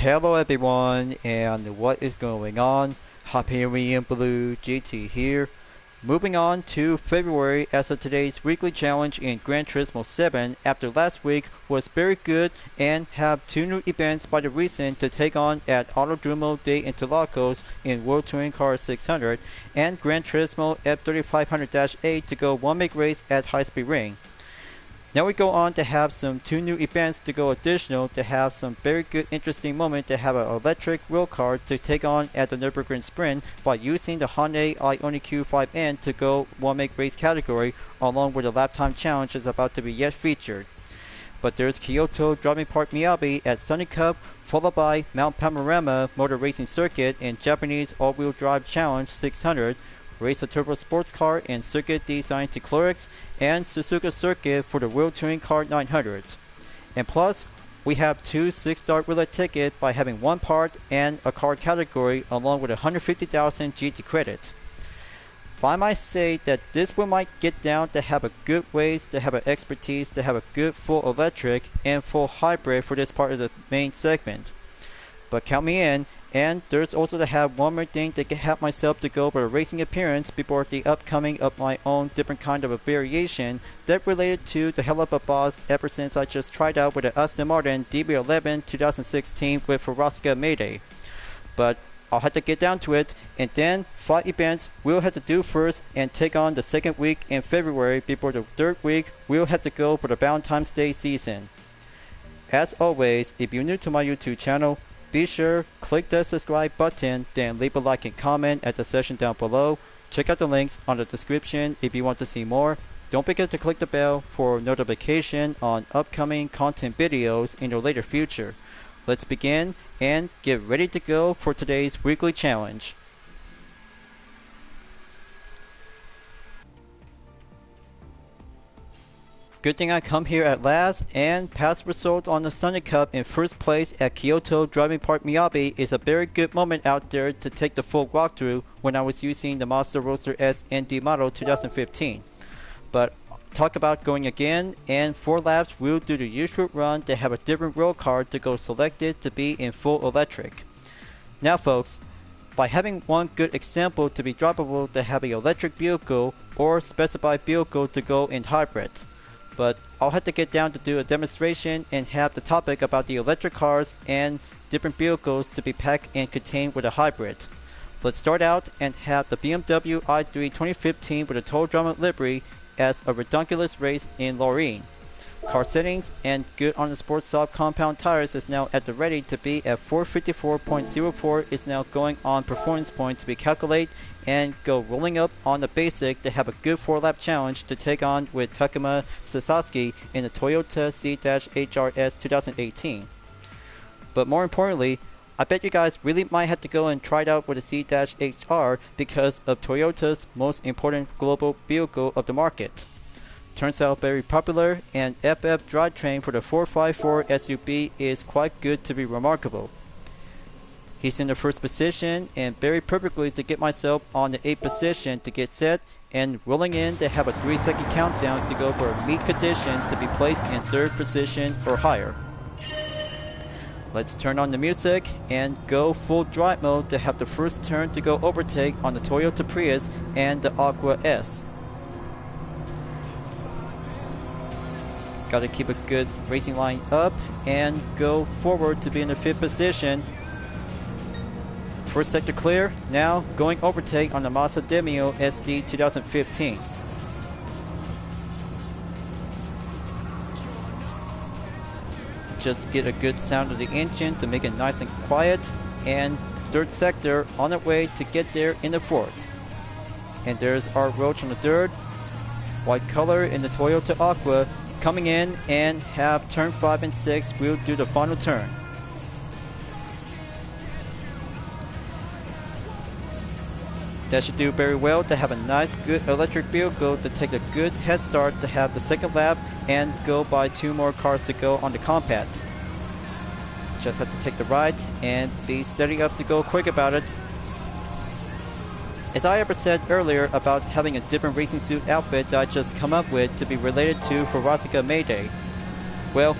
Hello everyone, and what is going on? Hyperion-Blue-GT here. Moving on to February as of today's weekly challenge in Gran Turismo 7 after last week was very good and have two new events by the recent to take on at Autodromo de Interlagos in World Touring Car 600 and Gran Turismo F3500-8 to go one make race at High Speed Ring. Now we go on to have some two new events to go additional to have some very good interesting moment to have an electric real car to take on at the Nürburgring Sprint by using the Hyundai Ioniq Q5N to go one make race category along with the lap time challenge is about to be yet featured. But there's Kyoto Driving Park Miyabi at Sunny Cup followed by Mount Panorama Motor Racing Circuit in Japanese all-wheel drive challenge 600. Race a turbo sports car and circuit designed to Clorix and Suzuka circuit for the World Touring Car 900. And plus, we have two 6-star roulette tickets by having one part and a car category along with 150,000 GT credits. I might say that this one might get down to have a good ways to have an expertise to have a good full electric and full hybrid for this part of the main segment. But count me in. And there's also to have one more thing to have myself to go over a racing appearance before the upcoming of my own different kind of a variation that related to the hell of a boss ever since I just tried out with the Aston Martin DB11 2016 with Forosca Mayday. But I'll have to get down to it, and then 5 events we'll have to do first and take on the second week in February before the third week we'll have to go for the Valentine's Day season. As always, if you're new to my YouTube channel, be sure click the subscribe button, then leave a like and comment at the section down below. Check out the links on the description if you want to see more. Don't forget to click the bell for notification on upcoming content videos in the later future. Let's begin and get ready to go for today's weekly challenge. Good thing I come here at last, and past results on the Sunny Cup in first place at Kyoto Driving Park Miyabi is a very good moment out there to take the full walkthrough when I was using the Mazda Roadster S ND model 2015. But talk about going again, and 4 laps we'll do the usual run to have a different road car to go selected to be in full electric. Now folks, by having one good example to be droppable to have an electric vehicle or specified vehicle to go in hybrid. But I'll have to get down to do a demonstration and have the topic about the electric cars and different vehicles to be packed and contained with a hybrid. Let's start out and have the BMW i3 2015 with a Total Drama livery as a redunculous race in Lorraine. Car settings and good on the sports soft compound tires is now at the ready to be at 454.04 is now going on performance point to be calculated and go rolling up on the basic to have a good 4-lap challenge to take on with Takuma Sasaki in the Toyota C-HRS 2018. But more importantly, I bet you guys really might have to go and try it out with the C-HR because of Toyota's most important global vehicle of the market. Turns out very popular, and FF drivetrain for the 454 SUV is quite good to be remarkable. He's in the first position and very perfectly to get myself on the 8th position to get set and rolling in to have a 3-second countdown to go for a meat condition to be placed in 3rd position or higher. Let's turn on the music and go full drive mode to have the first turn to go overtake on the Toyota Prius and the Aqua S. Gotta keep a good racing line up and go forward to be in the 5th position. First sector clear, now going overtake on the Mazda Demio SD 2015. Just get a good sound of the engine to make it nice and quiet, and 3rd sector on the way to get there in the 4th. And there's our Roach on the 3rd, white color in the Toyota Aqua. Coming in and have turn 5 and 6, we'll do the final turn. That should do very well to have a nice good electric vehicle to take a good head start to have the 2nd lap and go by 2 more cars to go on the compact. Just have to take the right and be steady up to go quick about it. As I ever said earlier about having a different racing suit outfit that I just come up with to be related to Forosca Mayday. Well,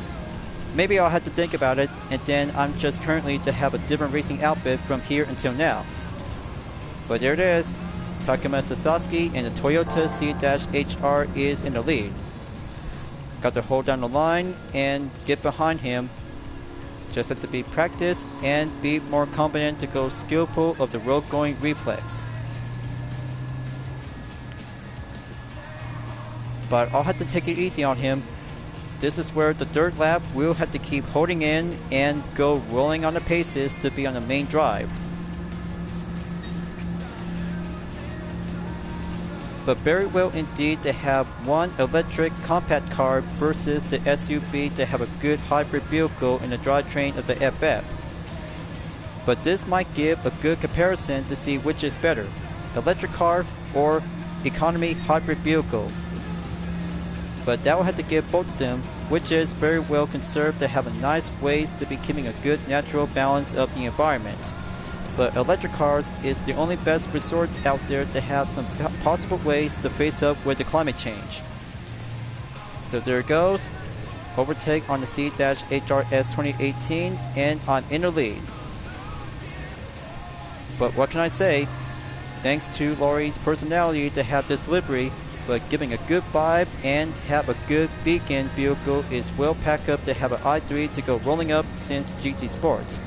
maybe I'll have to think about it, and then I'm just currently to have a different racing outfit from here until now. But there it is. Takuma Sasaki and the Toyota C-HR is in the lead. Got to hold down the line and get behind him. Just have to be practiced and be more confident to go skillful of the road going reflex. But I'll have to take it easy on him. This is where the third lap we'll have to keep holding in and go rolling on the paces to be on the main drive. But very well indeed to have one electric compact car versus the SUV to have a good hybrid vehicle in the drivetrain of the FF. But this might give a good comparison to see which is better, electric car or economy hybrid vehicle. But that will have to give both of them, which is very well conserved to have a nice ways to be keeping a good natural balance of the environment. But electric cars is the only best resort out there to have some possible ways to face up with the climate change. So there it goes. Overtake on the C-HRS 2018, and I'm in the lead. But what can I say? Thanks to Laurie's personality to have this livery, but giving a good vibe and have a good beacon vehicle is well packed up to have an i3 to go rolling up since GT Sports.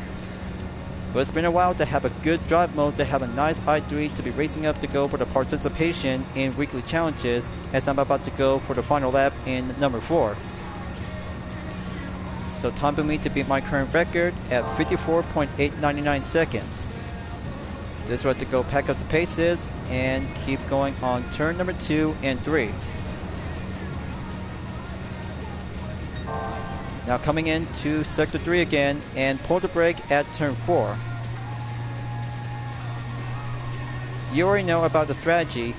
But it's been a while to have a good drive mode to have a nice i3 to be racing up to go for the participation in weekly challenges as I'm about to go for the final lap in number 4. So time for me to beat my current record at 54.899 seconds. This will have to go pack up the paces and keep going on turn number 2 and 3. Now coming into sector 3 again and pull the brake at turn 4. You already know about the strategy,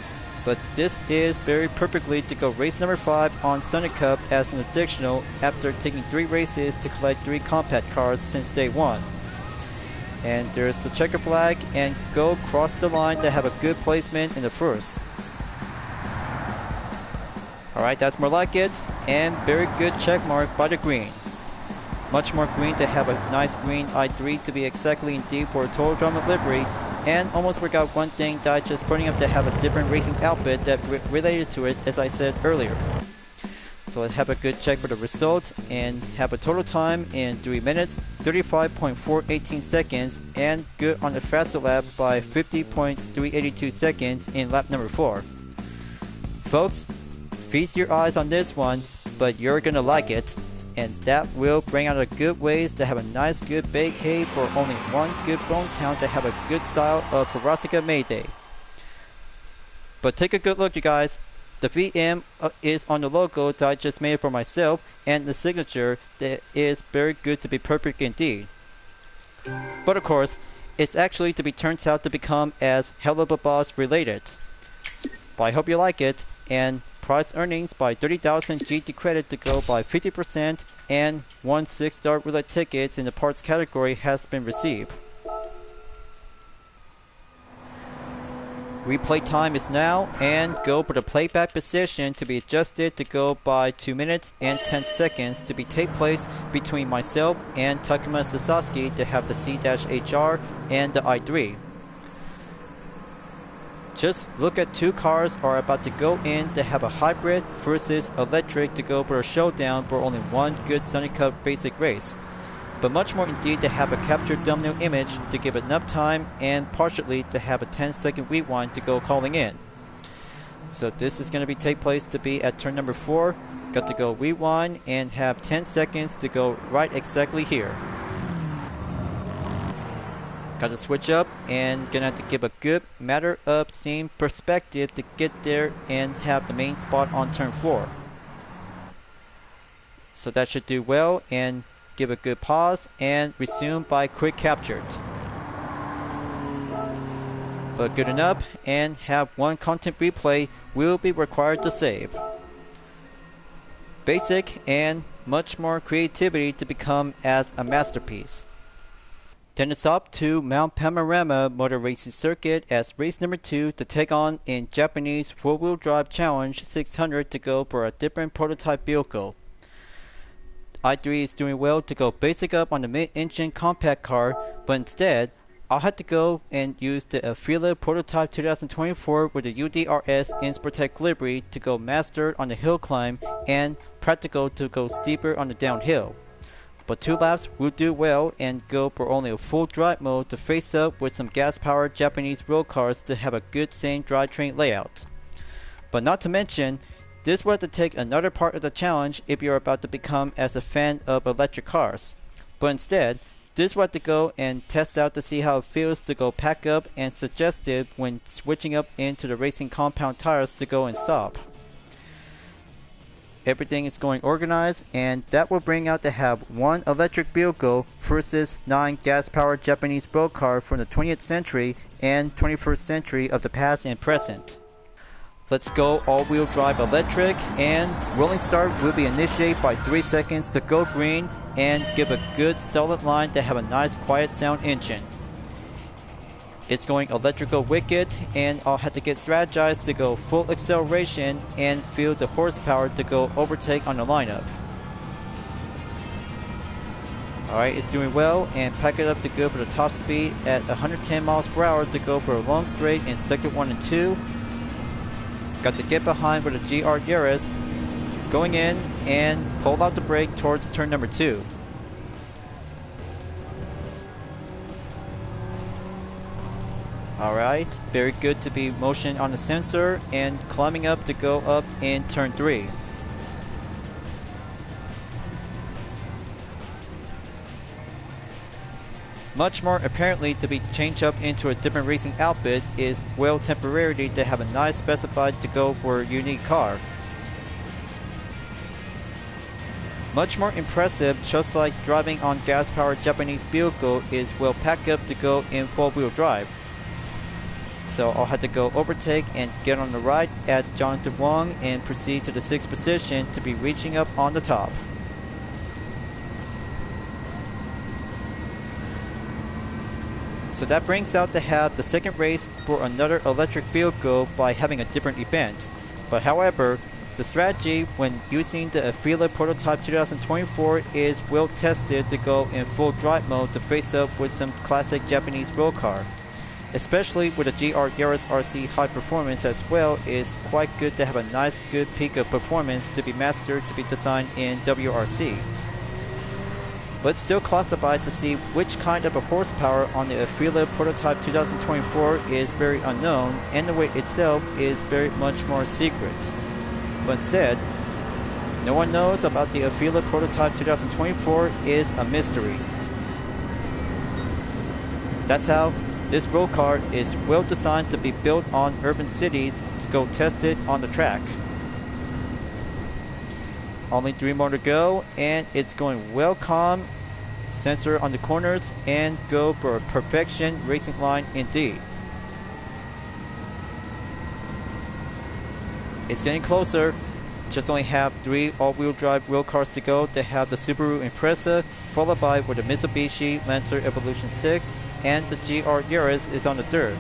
but this is very perfectly to go race number 5 on Sunday Cup as an additional after taking 3 races to collect 3 compact cars since day 1. And there's the checker flag and go cross the line to have a good placement in the first. Alright, that's more like it, and very good check mark by the green. Much more green to have a nice green i3 to be exactly indeed for a Total Drama livery, and almost forgot one thing that I just putting up to have a different racing outfit that related to it as I said earlier. So let's have a good check for the results and have a total time in 3 minutes, 35.418 seconds, and good on the faster lap by 50.382 seconds in lap number 4. Folks, feast your eyes on this one, but you're gonna like it, and that will bring out a good ways to have a nice good vacay for only one good bone town to have a good style of Karasaka Mayday. But take a good look, you guys. The VM is on the logo that I just made for myself, and the signature that is very good to be perfect indeed. But of course, it's actually to be turns out to become as Hell of a Boss related. But I hope you like it, and prize earnings by 30,000 GT credit to go by 50%, and 1 6-star roulette tickets in the parts category has been received. Replay time is now, and go for the playback position to be adjusted to go by 2 minutes and 10 seconds to be take place between myself and Takuma Sasaki to have the C-HR and the i3. Just look at 2 cars are about to go in to have a hybrid versus electric to go for a showdown for only one good Sunday Cup basic race. But much more indeed to have a captured thumbnail image to give enough time and partially to have a 10-second rewind to go calling in. So this is going to be take place to be at turn number 4. Got to go rewind and have 10 seconds to go right exactly here. Got to switch up and gonna have to give a good matter of scene perspective to get there and have the main spot on turn 4. So that should do well, and give a good pause and resume by quick captured. But good enough, and have 1 content replay will be required to save. Basic and much more creativity to become as a masterpiece. Then it's up to Mount Panorama Motor Racing Circuit as race number 2 to take on in Japanese 4-wheel drive challenge 600 to go for a different prototype vehicle. i3 is doing well to go basic up on the mid-engine compact car, but instead, I'll have to go and use the Afila Prototype 2024 with the UDRS Insportec livery to go master on the hill climb and practical to go steeper on the downhill. But 2 laps will do well and go for only a full drive mode to face up with some gas-powered Japanese road cars to have a good same drivetrain layout. But not to mention, this will have to take another part of the challenge if you're about to become as a fan of electric cars. But instead, this will have to go and test out to see how it feels to go pack up and suggested when switching up into the racing compound tires to go and stop. Everything is going organized, and that will bring out to have 1 electric vehicle versus 9 gas-powered Japanese road car from the 20th century and 21st century of the past and present. Let's go all-wheel drive electric, and rolling start will be initiated by 3 seconds to go green and give a good solid line to have a nice quiet sound engine. It's going electrical wicked, and I'll have to get strategized to go full acceleration and feel the horsepower to go overtake on the lineup. Alright, it's doing well, and pack it up to go for the top speed at 110 miles per hour to go for a long straight in sector 1 and 2. Got to get behind with a GR Yaris, going in and pull out the brake towards turn number 2. Alright, very good to be motion on the sensor and climbing up to go up in turn 3. Much more apparently to be changed up into a different racing outfit is well temporarily to have a nice specified to go for a unique car. Much more impressive, just like driving on gas-powered Japanese vehicle, is well packed up to go in 4-wheel drive. So I'll have to go overtake and get on the right at Jonathan Wong and proceed to the 6th position to be reaching up on the top. So that brings out to have the second race for another electric vehicle by having a different event. But however, the strategy when using the Afila Prototype 2024 is well tested to go in full drive mode to face up with some classic Japanese road car. Especially with the GR Yaris RC high performance as well, is quite good to have a nice good peak of performance to be mastered to be designed in WRC. But still classified to see which kind of a horsepower on the Afila Prototype 2024 is very unknown, and the weight itself is very much more secret. But instead, no one knows about the Afila Prototype 2024 is a mystery. That's how this road car is well designed to be built on urban cities to go test it on the track. Only 3 more to go, and it's going well calm, sensor on the corners, and go for a perfection racing line indeed. It's getting closer. Just only have 3 all-wheel drive road cars to go to have the Subaru Impreza, followed by with the Mitsubishi Lancer Evolution 6, and the GR Yaris is on the 3rd.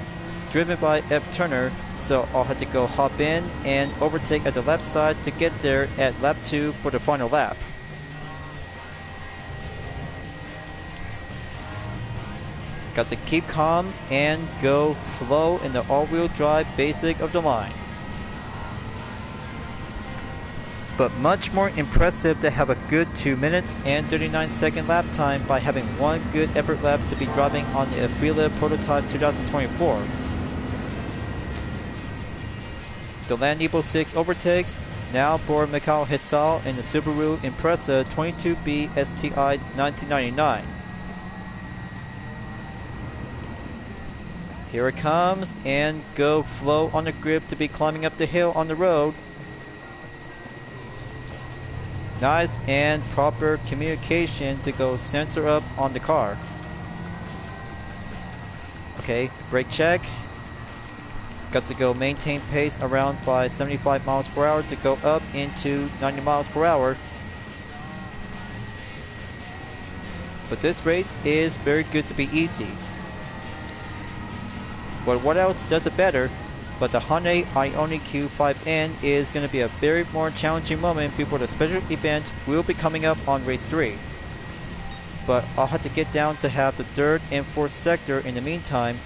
Driven by F. Turner, so I'll have to go hop in and overtake at the left side to get there at lap 2 for the final lap. Got to keep calm and go flow in the all-wheel drive basic of the line. But much more impressive to have a good 2 minutes and 39-second lap time by having 1 good effort lap to be driving on the Afila Prototype 2024. The Land Evo 6 overtakes, now for Mikhail Hisal in the Subaru Impreza 22B STI 1999. Here it comes, and go flow on the grip to be climbing up the hill on the road. Nice and proper communication to go sensor up on the car. Okay, brake check. Got to go maintain pace around by 75 miles per hour to go up into 90 miles per hour. But this race is very good to be easy. But what else does it better but the Hyundai Ioniq Q5N is going to be a very more challenging moment before the special event will be coming up on race 3. But I'll have to get down to have the 3rd and 4th sector in the meantime,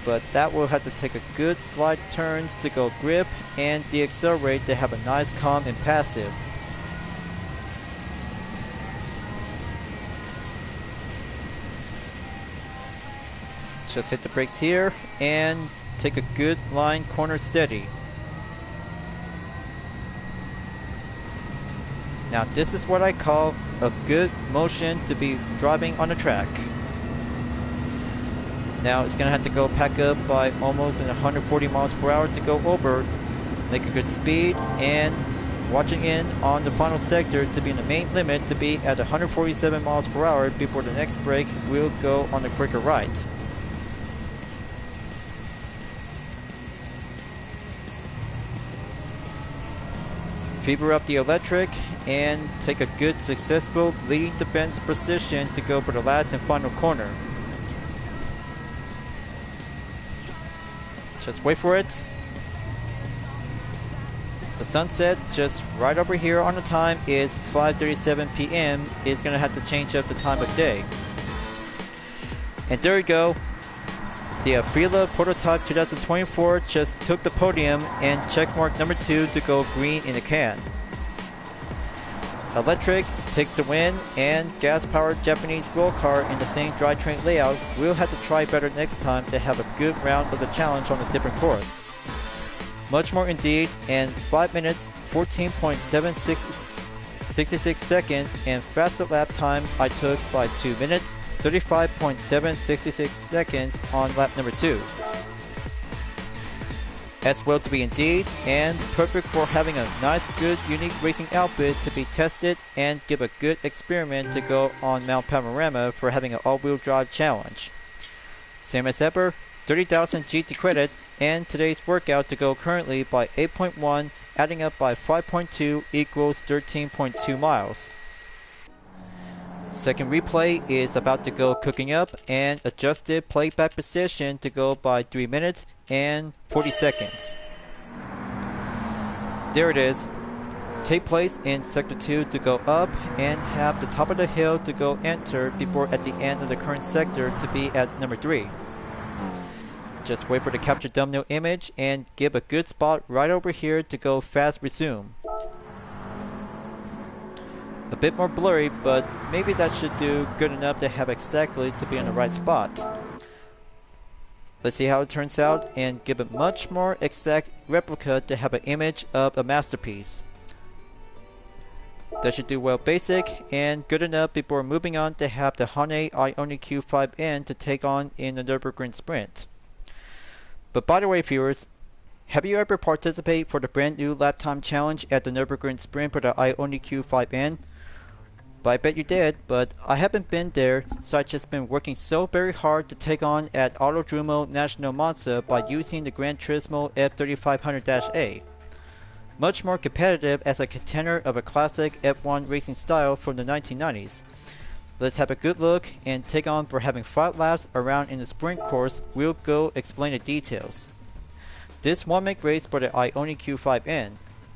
but that will have to take a good slide turns to go grip and deaccelerate to have a nice calm and passive. Just hit the brakes here and take a good line corner steady. Now this is what I call a good motion to be driving on the track. Now it's gonna have to go pack up by almost 140 miles per hour to go over, make a good speed, and watching in on the final sector to be in the main limit to be at 147 miles per hour before the next brake will go on the quicker right. Fever up the electric and take a good successful leading defense position to go for the last and final corner. Just wait for it. The sunset just right over here on the time is 5:37 p.m. It's going to have to change up the time of day. And there we go. The Aprilia Prototype 2024 just took the podium and checkmark number 2 to go green in the can. Electric takes the win, and gas-powered Japanese roll car in the same drivetrain layout will have to try better next time to have a good round of the challenge on a different course. Much more indeed, and 5 minutes 14.766 seconds, and faster lap time I took by 2 minutes 35.766 seconds on lap number 2. As well to be indeed, and perfect for having a nice good unique racing outfit to be tested and give a good experiment to go on Mount Panorama for having an all-wheel drive challenge. Same as ever, 30,000 GT credit, and today's workout to go currently by 8.1, adding up by 5.2 equals 13.2 miles. Second replay is about to go cooking up, and adjusted playback position to go by 3 minutes and 40 seconds. There it is. Take place in sector 2 to go up and have the top of the hill to go enter before at the end of the current sector to be at number 3. Just wait for the capture thumbnail image and give a good spot right over here to go fast resume. A bit more blurry, but maybe that should do good enough to have exactly to be in the right spot. Let's see how it turns out and give a much more exact replica to have an image of a masterpiece. That should do well basic and good enough before moving on to have the Hyundai Ioniq Q5N to take on in the Nürburgring Sprint. But by the way, viewers, have you ever participated for the brand new lap time challenge at the Nürburgring Sprint for the Ioniq Q5N? But I bet you did, but I haven't been there, so I've just been working so very hard to take on at Autodromo National Monza by using the Gran Turismo F3500-A. Much more competitive as a contender of a classic F1 racing style from the 1990s. Let's have a good look and take on for having 5 laps around in the sprint course. We'll go explain the details. This one-make race for the Ioniq Q5N.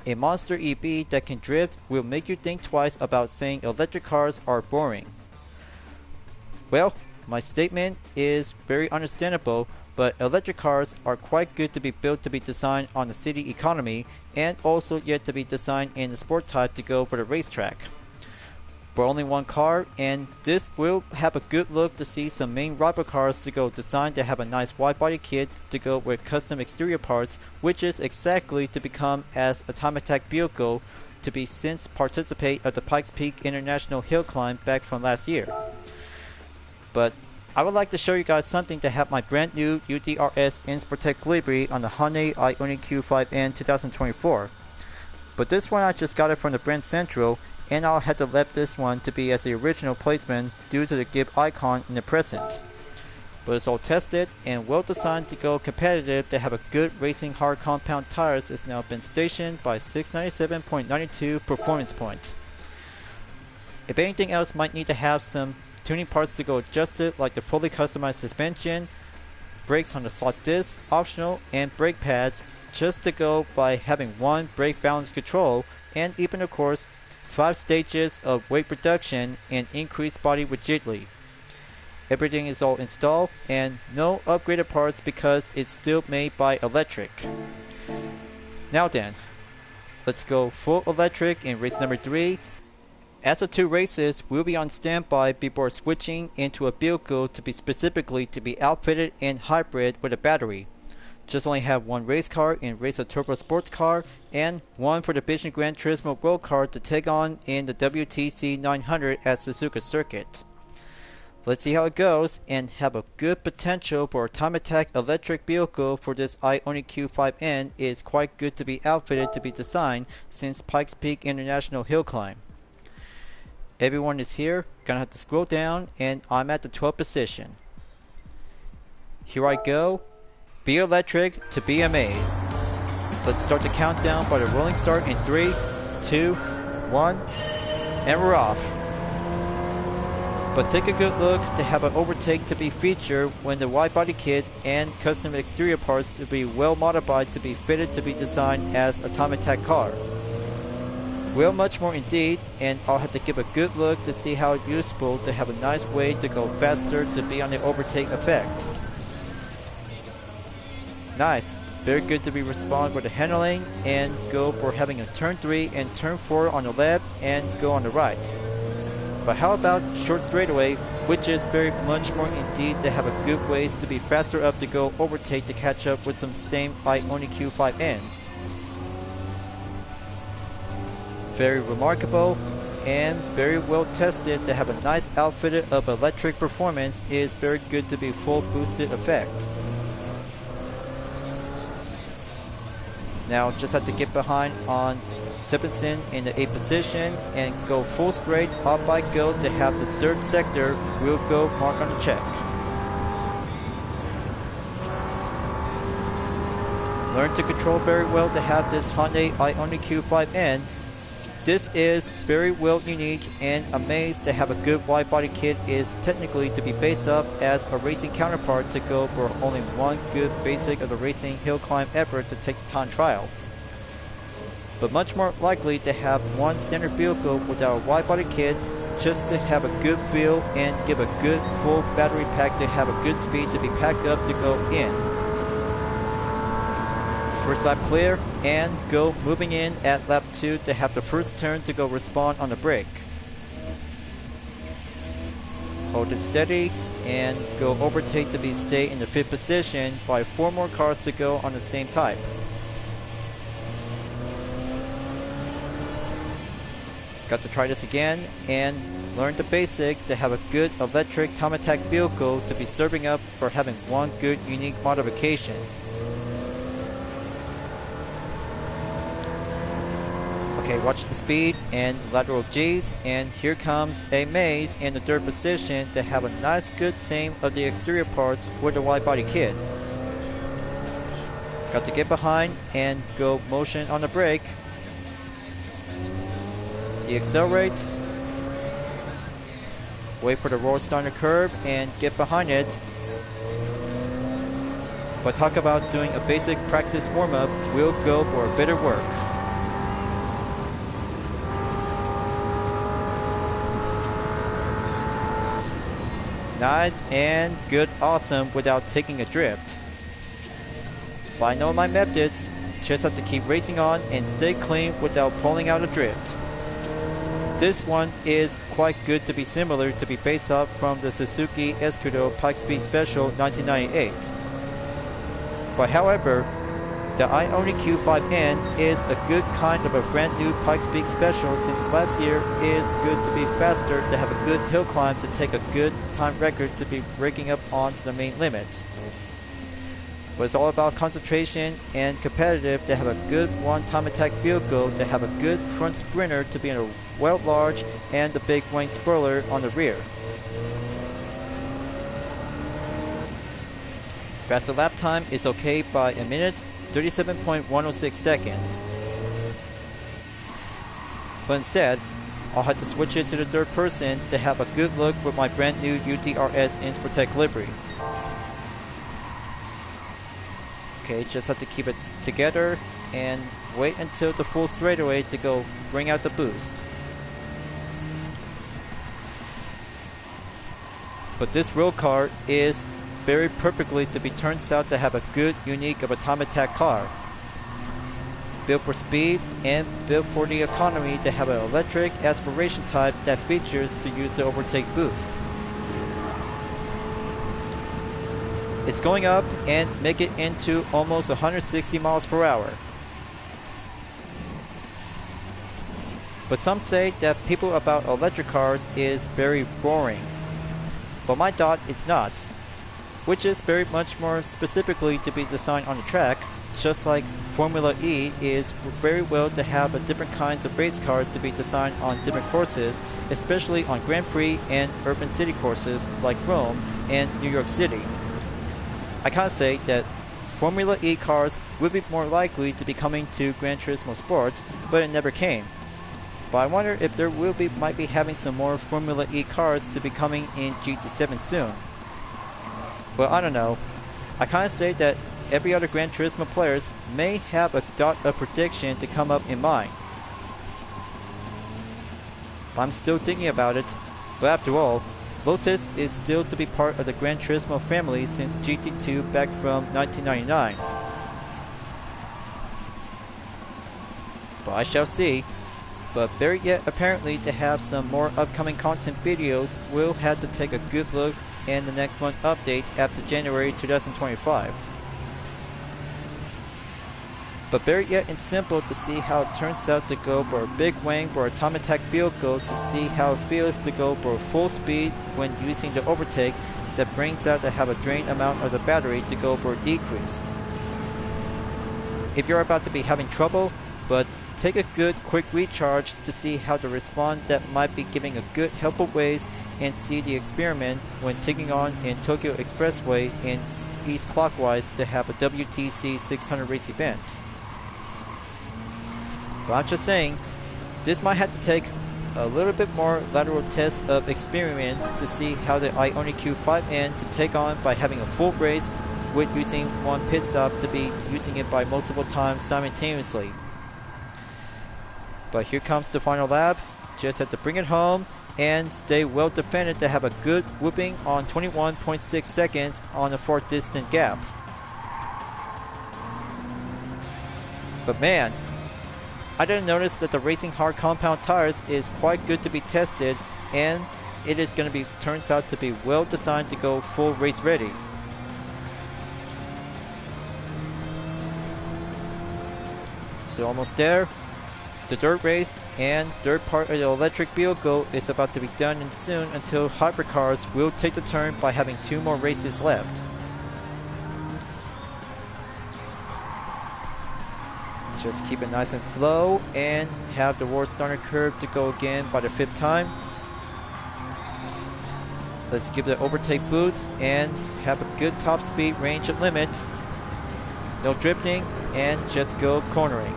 A monster EV that can drift will make you think twice about saying electric cars are boring. Well, my statement is very understandable, but electric cars are quite good to be built to be designed on the city economy and also yet to be designed in the sport type to go for the racetrack. For only one car, and this will have a good look to see some main rival cars to go designed to have a nice wide body kit to go with custom exterior parts, which is exactly to become as a time attack vehicle to be since participate of the Pikes Peak International Hill Climb back from last year. But I would like to show you guys something to have my brand new UDRS Insportec Libri on the Hyundai Ioniq Q5N 2024. But this one I just got it from the Brand Central, and I'll have to let this one to be as the original placement due to the Gib icon in the present. But it's all tested and well designed to go competitive to have a good racing hard compound tires. It's now been stationed by 697.92 performance points. If anything else might need to have some tuning parts to go adjusted like the fully customized suspension, brakes on the slot disc, optional, and brake pads, just to go by having one brake balance control and even of course 5 stages of weight reduction and increased body rigidity. Everything is all installed and no upgraded parts because it's still made by electric. Now then, let's go full electric in race number 3. As the 2 races will be on standby before switching into a vehicle to be specifically to be outfitted in hybrid with a battery. Just only have one race car in Race a Turbo Sports Car and one for the Vision Gran Turismo World Car to take on in the WTC 900 at Suzuka Circuit. Let's see how it goes and have a good potential for a time attack electric vehicle for this Ioniq Q5N is quite good to be outfitted to be designed since Pikes Peak International Hill Climb. Everyone is here, gonna have to scroll down and I'm at the 12th position. Here I go, be electric to be amazed. Let's start the countdown by the rolling start in 3, 2, 1, and we're off. But take a good look to have an overtake to be featured when the wide body kit and custom exterior parts to be well modified to be fitted to be designed as a time attack car. Well, much more indeed, and I'll have to give a good look to see how useful to have a nice way to go faster to be on the overtake effect. Nice, very good to be respond with the handling and go for having a turn 3 and turn 4 on the left and go on the right. But how about short straightaway, which is very much more indeed to have a good ways to be faster up to go overtake to catch up with some same Ioniq Q5Ns. Very remarkable and very well tested to have a nice outfitted of electric performance is very good to be full boosted effect. Now just have to get behind on Sebinson in the 8th position and go full straight up I go to have the 3rd sector will go mark on the check. Learn to control very well to have this Hyundai Ioniq Q5N. This is very well unique and amazed to have a good wide body kit is technically to be based up as a racing counterpart to go for only one good basic of the racing hill climb effort to take the time trial. But much more likely to have one standard vehicle without a wide body kit just to have a good feel and give a good full battery pack to have a good speed to be packed up to go in. First lap clear and go moving in at lap 2 to have the first turn to go respond on the brake. Hold it steady and go overtake to be stay in the 5th position by 4 more cars to go on the same type. Got to try this again and learn the basic to have a good electric time attack vehicle to be serving up for having one good unique modification. Okay, watch the speed and lateral G's, and here comes a maze in the 3rd position to have a nice good same of the exterior parts with the wide body kit. Got to get behind and go motion on the brake. Deaccelerate. Wait for the roll start on the curb and get behind it. But talk about doing a basic practice warm-up, we'll go for a bit of work. Nice and good, awesome without taking a drift. But I know my methods, just have to keep racing on and stay clean without pulling out a drift. This one is quite good to be similar to be based off from the Suzuki Escudo Pikes Peak Special 1998. But however, the Ioniq Q5N is a good kind of a brand new Pikes Peak Special since last year is good to be faster to have a good hill climb to take a good time record to be breaking up onto the main limit. But it's all about concentration and competitive to have a good one time attack vehicle to have a good front sprinter to be in a well large and the big wing spoiler on the rear. Faster lap time is okay by a minute, 37.106 seconds. But instead, I'll have to switch it to the 3rd person to have a good look with my brand new UTRS Inspirtech livery. Okay, just have to keep it together and wait until the full straightaway to go bring out the boost. But this road car is very perfectly to be turned out to have a good, unique of a time attack car. Built for speed and built for the economy to have an electric aspiration type that features to use the overtake boost. It's going up and make it into almost 160 miles per hour. But some say that people about electric cars is very boring. But my thought is not, which is very much more specifically to be designed on the track, just like Formula E is very well to have a different kinds of race car to be designed on different courses, especially on Grand Prix and urban city courses like Rome and New York City. I can't say that Formula E cars would be more likely to be coming to Gran Turismo Sport, but it never came. But I wonder if there might be having some more Formula E cars to be coming in GT7 soon. Well, I don't know. I kinda say that every other Gran Turismo players may have a prediction to come up in mind. I'm still thinking about it, but after all, Lotus is still to be part of the Gran Turismo family since GT2 back from 1999. But I shall see. But better yet, apparently to have some more upcoming content videos, we'll have to take a good look in the next month update after January 2025. But better yet, it's simple to see how it turns out to go for a big wing for a time attack vehicle, to see how it feels to go for full speed when using the overtake that brings out to have a drain amount of the battery to go for a decrease. If you're about to be having trouble, but take a good quick recharge to see how to respond that might be giving a good helpful ways, and see the experiment when taking on in Tokyo Expressway in east clockwise to have a WTC 600 race event. But I'm just saying, this might have to take a little bit more lateral test of experience to see how the Ioniq Q5N to take on by having a full race with using one pit stop to be using it by multiple times simultaneously. But here comes the final lap. Just have to bring it home and stay well defended to have a good whooping on 21.6 seconds on a far distant gap. But man, I didn't notice that the Racing Hard compound tires is quite good to be tested, and it is going to be turns out to be well designed to go full race ready. So almost there. The dirt race and third part of the electric vehicle is about to be done and soon, until hypercars will take the turn by having 2 more races left. Just keep it nice and slow and have the World Standard curve to go again by the 5th time. Let's give the overtake boost and have a good top speed range at limit. No drifting and just go cornering.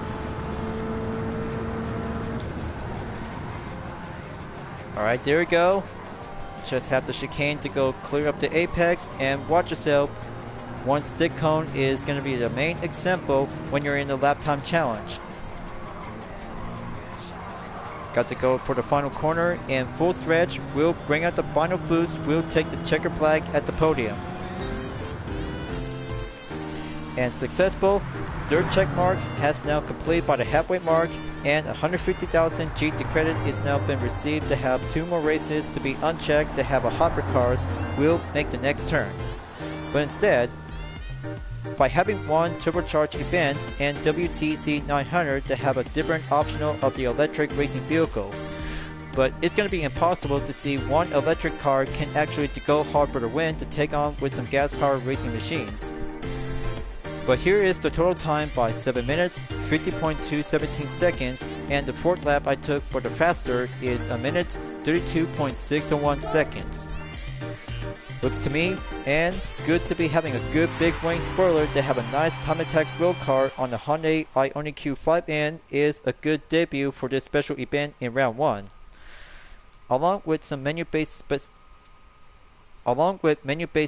Alright, there we go. Just have the chicane to go clear up the apex, and watch yourself. One stick cone is going to be the main example when you're in the lap time challenge. Got to go for the final corner, and full stretch will bring out the final boost, will take the checker flag at the podium. And successful. Third check mark has now completed by the halfway mark, and 150,000 GT credit is now been received to have 2 more races to be unchecked to have a hypercars will make the next turn. But instead, by having one turbocharged event and WTC 900 to have a different optional of the electric racing vehicle. But it's going to be impossible to see one electric car can actually to go hard for the win to take on with some gas-powered racing machines. But here is the total time by 7 minutes, 50.217 seconds, and the 4th lap I took for the faster is a minute, 32.601 seconds. Looks to me, and good to be having a good big wing spoiler to have a nice time attack road car on the Hyundai Ioniq Q5N is a good debut for this special event in round 1. Along with menu-based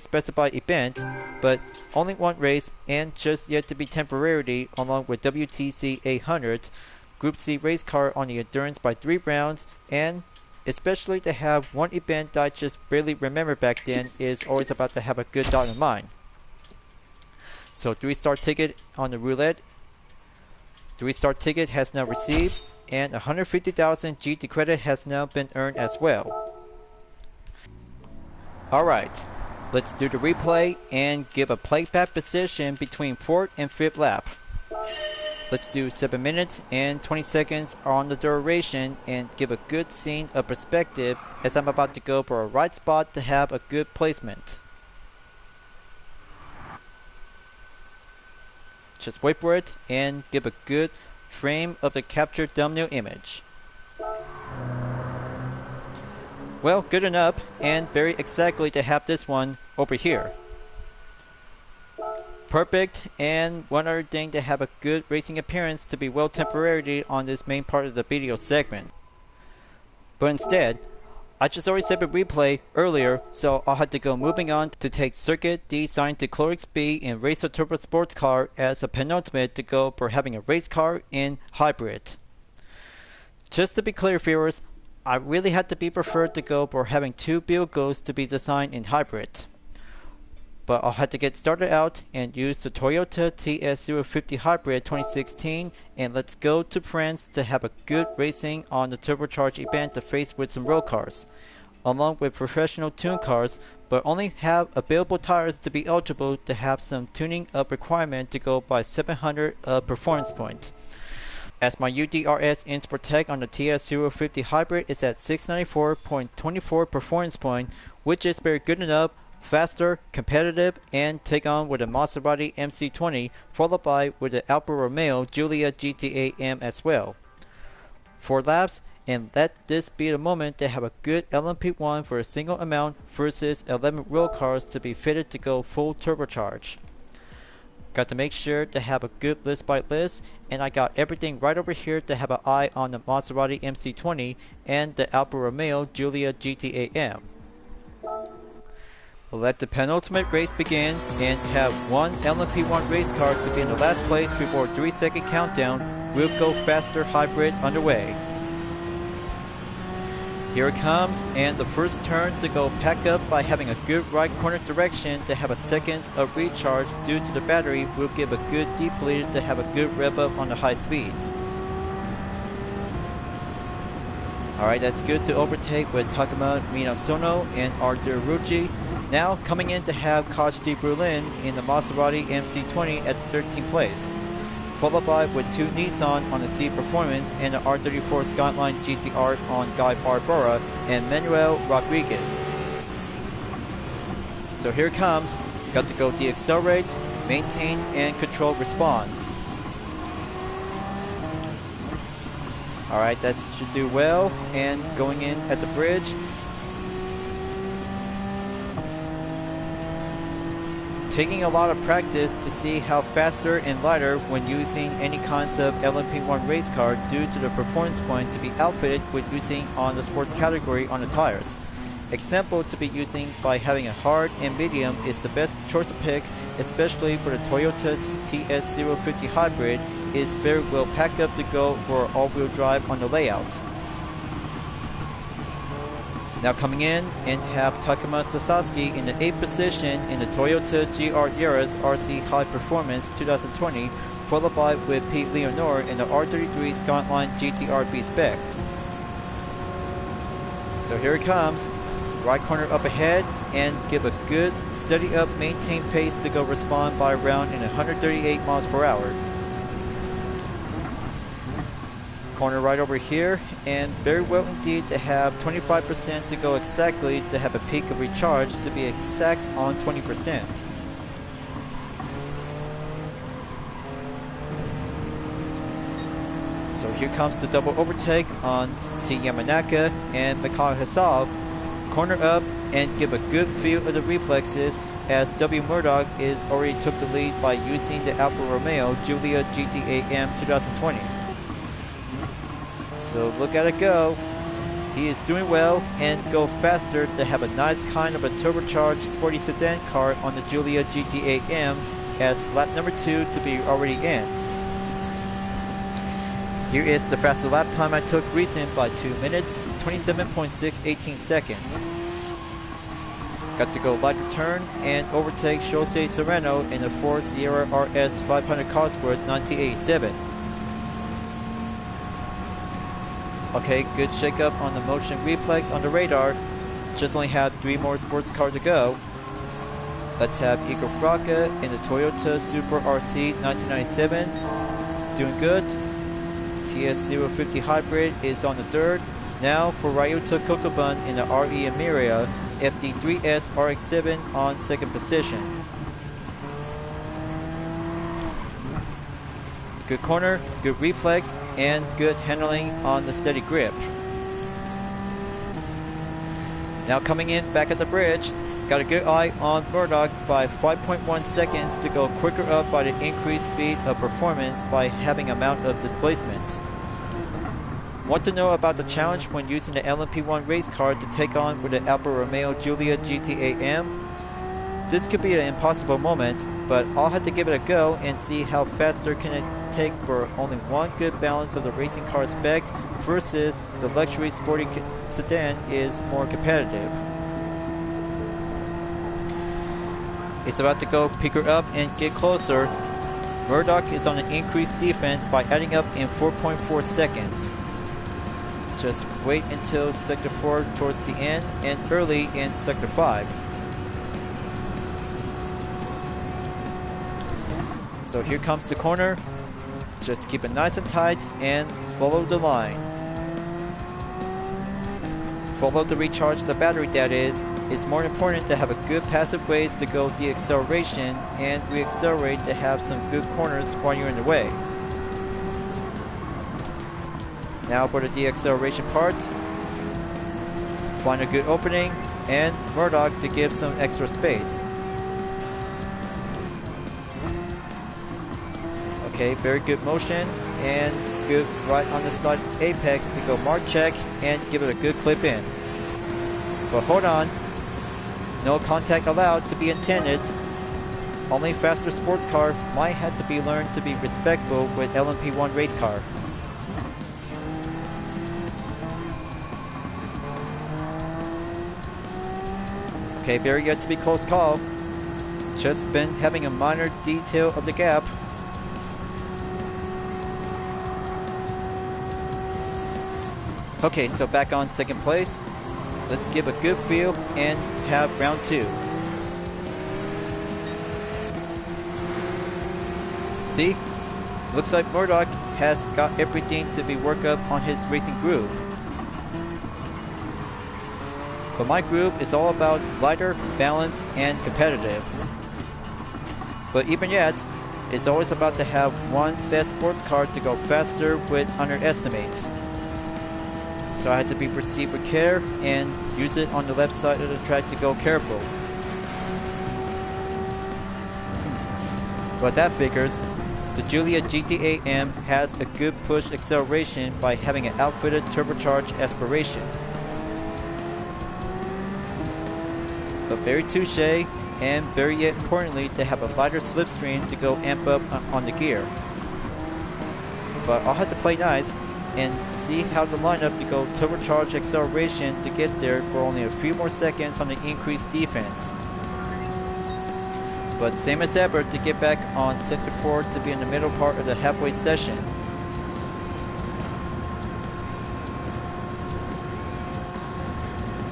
specified event, but only one race and just yet to be temporarily, along with WTC 800, Group C race car on the Endurance by 3 rounds, and especially to have one event that I just barely remember back then is always about to have a good dot in mind. So 3-star ticket on the roulette. 3-star ticket has now received, and 150,000 GT credit has now been earned as well. Alright, let's do the replay and give a playback position between 4th and 5th lap. Let's do 7 minutes and 20 seconds on the duration and give a good scene of perspective as I'm about to go for a right spot to have a good placement. Just wait for it and give a good frame of the captured thumbnail image. Well, good enough, and very exactly to have this one over here. Perfect, and one other thing to have a good racing appearance to be well temporarily on this main part of the video segment. But instead, I just already said the replay earlier, so I'll have to go moving on to take Circuit D signed to Clorix B in Racer Turbo Sports Car as a penultimate to go for having a race car in hybrid. Just to be clear, viewers, I really had to be preferred to go for having 2 vehicles to be designed in hybrid. But I'll have to get started out and use the Toyota TS050 Hybrid 2016, and let's go to France to have a good racing on the turbocharged event to face with some road cars, along with professional tune cars, but only have available tires to be eligible to have some tuning up requirement to go by 700 performance point. As my UDRS Insport Tech on the TS050 Hybrid is at 694.24 performance point, which is very good enough, faster, competitive, and take on with a Maserati MC20, followed by with the Alfa Romeo Giulia GT8M as well. 4 laps, and let this be the moment to have a good LMP1 for a single amount versus 11 road cars to be fitted to go full turbocharge. Got to make sure to have a good list by list, and I got everything right over here to have an eye on the Maserati MC20 and the Alfa Romeo Giulia GT8M. Let the penultimate race begins and have one LMP1 race car to be in the last place before 3-second countdown. We'll go faster hybrid underway. Here it comes, and the first turn to go pack up by having a good right corner direction to have a seconds of recharge due to the battery will give a good depleted to have a good rev up on the high speeds. Alright, that's good to overtake with Takuma Minasono and Arthur Rucci. Now coming in to have Kaj de Berlin in the Maserati MC20 at the 13th place, followed by with 2 Nissan on the C Performance and the R34 Skyline GTR on Guy Barbera and Manuel Rodriguez. So here it comes, got to go deaccelerate, maintain and control response. Alright, that should do well, and going in at the bridge. Taking a lot of practice to see how faster and lighter when using any kinds of LMP1 race car due to the performance point to be outfitted with using on the sports category on the tires. Example to be using by having a hard and medium is the best choice to pick, especially for the Toyota TS050 Hybrid is very well packed up to go for all-wheel drive on the layout. Now coming in and have Takuma Sasaki in the 8th position in the Toyota GR Yaris RC High Performance 2020, followed by with Pete Leonore in the R33 Skyline GTR B-Spec. So here it comes, right corner up ahead, and give a good steady up maintain pace to go respond by around in 138 miles per hour. Corner right over here, and very well indeed to have 25% to go exactly to have a peak of recharge to be exact on 20%. So here comes the double overtake on T Yamanaka and Mikhail Hasov. Corner up and give a good feel of the reflexes as W Murdoch is already took the lead by using the Alfa Romeo Giulia GT8M 2020. So look at it go. he is doing well and go faster to have a nice kind of a turbocharged sporty sedan car on the Giulia GT8M as lap number 2 to be already in. Here is the fastest lap time I took recent by 2 minutes, 27.618 seconds. Got to go lighter turn and overtake Jose Serrano in the Ford Sierra RS 500 Cosworth 1987. Okay, good shakeup on the motion reflex on the radar. Just only have 3 more sports cars to go. Let's have Igor Fraga in the Toyota Super RC 1997. Doing good. TS050 Hybrid is on the third. Now for Ryota Kokobun in the RE Emiria FD3S RX7 on second position. Good corner, good reflex, and good handling on the steady grip. Now coming in back at the bridge, got a good eye on Murdoch by 5.1 seconds to go quicker up by the increased speed of performance by having amount of displacement. Want to know about the challenge when using the LMP1 race car to take on with the Alfa Romeo Giulia GT8M? This could be an impossible moment, but I'll have to give it a go and see how faster can it take for only one good balance of the racing car spec versus the luxury sporty sedan is more competitive. It's about to go pick her up and get closer. Murdoch is on an increased defense by adding up in 4.4 seconds. Just wait until Sector 4 towards the end and early in Sector 5. So here comes the corner. Just keep it nice and tight and follow the line. Follow the recharge of the battery, that is. It's more important to have a good passive ways to go deacceleration and reaccelerate to have some good corners while you're in the way. Now for the deacceleration part. Find a good opening and Murdoch to give some extra space. Okay, very good motion and good right on the side apex to go mark check and give it a good clip in. But hold on, no contact allowed to be intended. Only faster sports car might have to be learned to be respectful with LMP1 race car. Okay, very yet to be close call. Just been having a minor detail of the gap. Okay, so back on second place. Let's give a good feel and have round 2. See? Looks like Murdoch has got everything to be worked up on his racing group. But my group is all about lighter, balanced, and competitive. But even yet, it's always about to have one best sports car to go faster with underestimate. So I had to be perceived with care and use it on the left side of the track to go careful. But that figures. The Giulia GT8M has a good push acceleration by having an outfitted turbocharged aspiration. But very touche and very yet importantly to have a lighter slipstream to go amp up on the gear. But I'll have to play nice and see how the lineup to go turbocharged acceleration to get there for only a few more seconds on the increased defense. But same as ever to get back on Sector 4 to be in the middle part of the halfway session.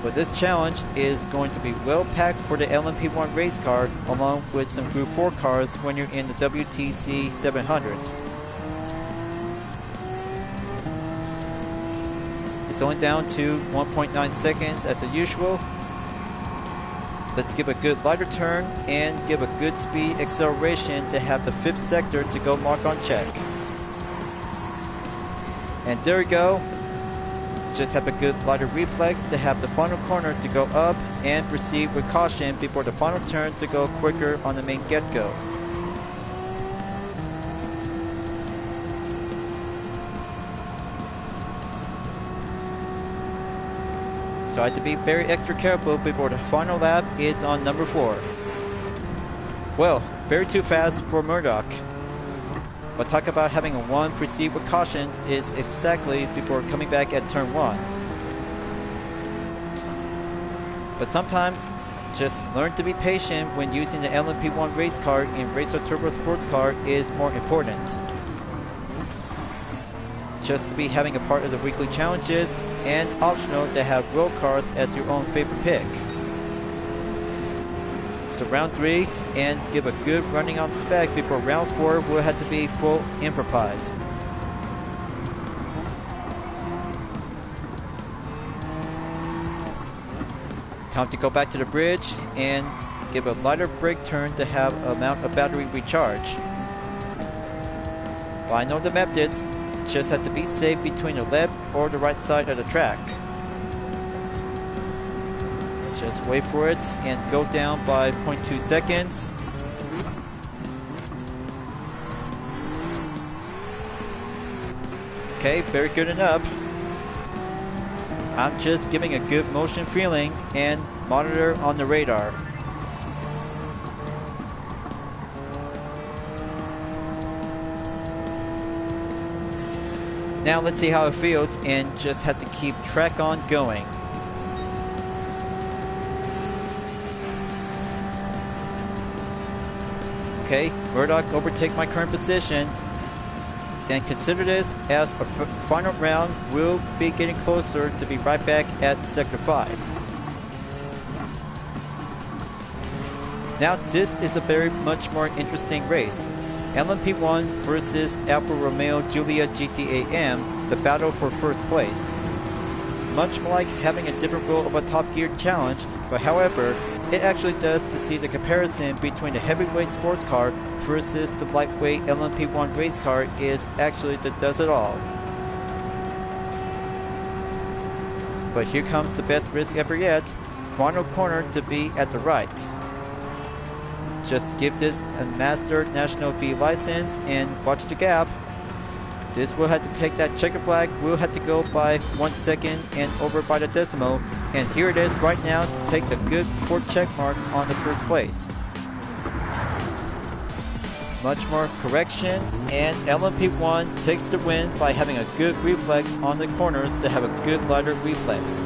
But this challenge is going to be well packed for the LMP1 race car along with some Group 4 cars when you're in the WTC 700. It's only down to 1.9 seconds as usual. Let's give a good lighter turn and give a good speed acceleration to have the 5th sector to go mark on check. And there we go. Just have a good lighter reflex to have the final corner to go up and proceed with caution before the final turn to go quicker on the main get-go. So I have to be very extra careful before the final lap is on number 4. Well, very too fast for Murdoch. But talk about having a 1 proceed with caution is exactly before coming back at turn 1. But sometimes, just learn to be patient when using the LMP1 race car in Racer Turbo Sports Car is more important. Just to be having a part of the weekly challenges, and optional to have road cars as your own favorite pick. So round 3, and give a good running on spec before round 4 will have to be full improvise. Time to go back to the bridge and give a lighter brake turn to have amount of battery recharge. But I know the methods, just have to be safe between the left or the right side of the track. Just wait for it and go down by 0.2 seconds. Okay, very good enough. I'm just giving a good motion feeling and monitor on the radar. Now let's see how it feels and just have to keep track on going. Okay, Murdoch overtake my current position. Then consider this as a final round. We'll be getting closer to be right back at Sector 5. Now this is a very much more interesting race. LMP1 versus Alfa Romeo Giulia GT-AM, the battle for first place. Much like having a different role of a Top Gear challenge, but however, it actually does to see the comparison between the heavyweight sports car versus the lightweight LMP1 race car is actually that does it all. But here comes the best risk ever yet, final corner to be at the right. Just give this a Master National B license and watch the gap. This will have to take that checker flag, we'll have to go by 1 second and over by the decimal, and here it is right now to take a good 4 check mark on the first place. Much more correction, and LMP1 takes the win by having a good reflex on the corners to have a good lighter reflex.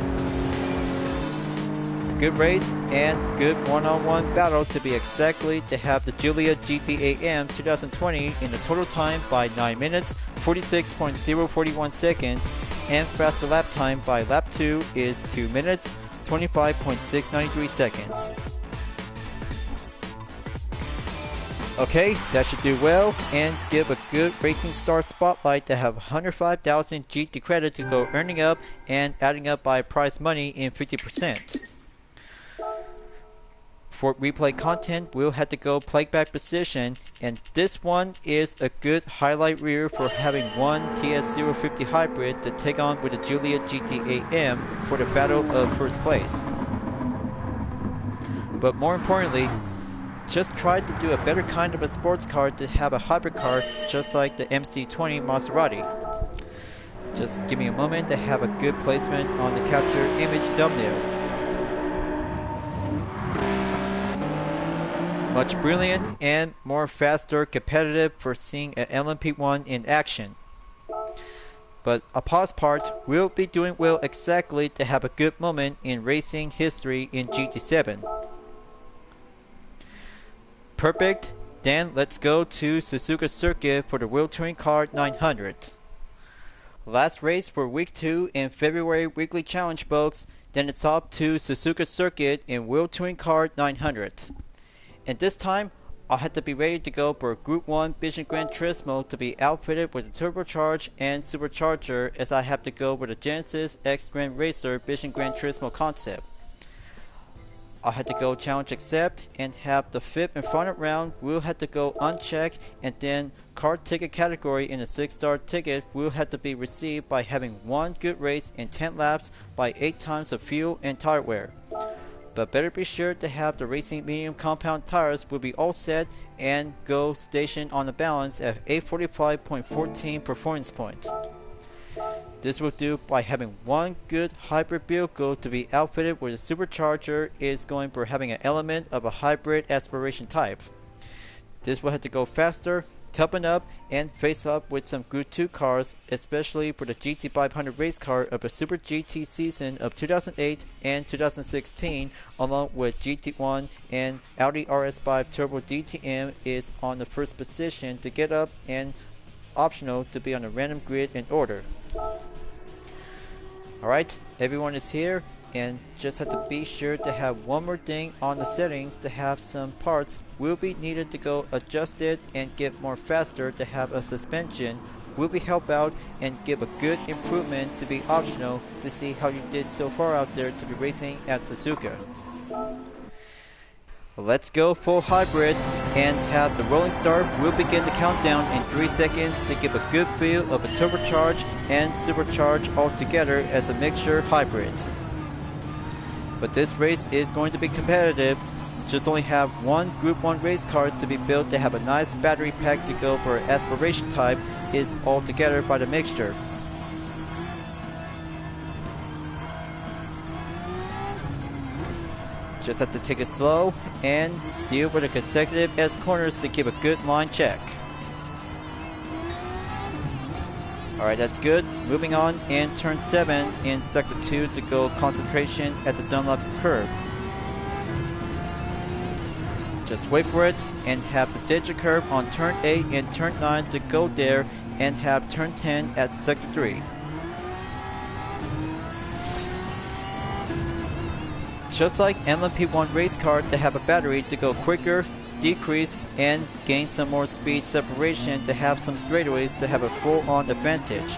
Good race and good one-on-one battle to be exactly to have the Giulia GT-AM 2020 in the total time by 9 minutes 46.041 seconds, and faster lap time by lap 2 is 2 minutes 25.693 seconds. Okay, that should do well and give a good Racing Star spotlight to have 105,000 GT credit to go earning up and adding up by prize money in 50%. For replay content, we'll have to go playback position, and this one is a good highlight reel for having one TS050 hybrid to take on with the Giulia GT-AM for the battle of first place. But more importantly, just try to do a better kind of a sports car to have a hybrid car just like the MC20 Maserati. Just give me a moment to have a good placement on the capture image thumbnail. Much brilliant and more faster competitive for seeing an LMP1 in action. But a pause part will be doing well exactly to have a good moment in racing history in GT7. Perfect, then let's go to Suzuka Circuit for the World Touring Car 900. Last race for week 2 in February weekly challenge folks, then it's off to Suzuka Circuit in World Touring Car 900. And this time, I'll have to be ready to go for Group 1 Vision Gran Turismo to be outfitted with a turbocharge and supercharger, as I have to go with a Genesis X Grand Racer Vision Gran Turismo concept. I'll have to go challenge accept and have the 5th and final round will have to go unchecked, and then car ticket category in a 6-star ticket will have to be received by having 1 good race in 10 laps by 8 times of fuel and tire wear. But better be sure to have the racing medium compound tires will be all set and go stationed on the balance at 845.14 performance points. This will do by having one good hybrid vehicle to be outfitted where the supercharger is going for having an element of a hybrid aspiration type. This will have to go faster, toughen up, and face up with some Group 2 cars, especially for the GT500 race car of the Super GT season of 2008 and 2016, along with GT1 and Audi RS5 Turbo DTM is on the first position to get up and optional to be on a random grid in order. Alright, everyone is here, and just have to be sure to have one more thing on the settings to have some parts will be needed to go adjusted and get more faster to have a suspension will be help out and give a good improvement to be optional to see how you did so far out there to be racing at Suzuka. Let's go full hybrid and have the rolling start. We'll begin the countdown in 3 seconds to give a good feel of a turbocharge and supercharge all together as a mixture hybrid. But this race is going to be competitive. Just only have one Group 1 race car to be built to have a nice battery pack to go for aspiration type is all together by the mixture. Just have to take it slow and deal with the consecutive S corners to give a good line check. Alright, that's good. Moving on in turn 7 in sector 2 to go concentration at the Dunlop curve. Just wait for it and have the digit curve on turn 8 and turn 9 to go there and have turn 10 at sector 3. Just like LMP1 race car to have a battery to go quicker, decrease, and gain some more speed separation to have some straightaways to have a full-on advantage.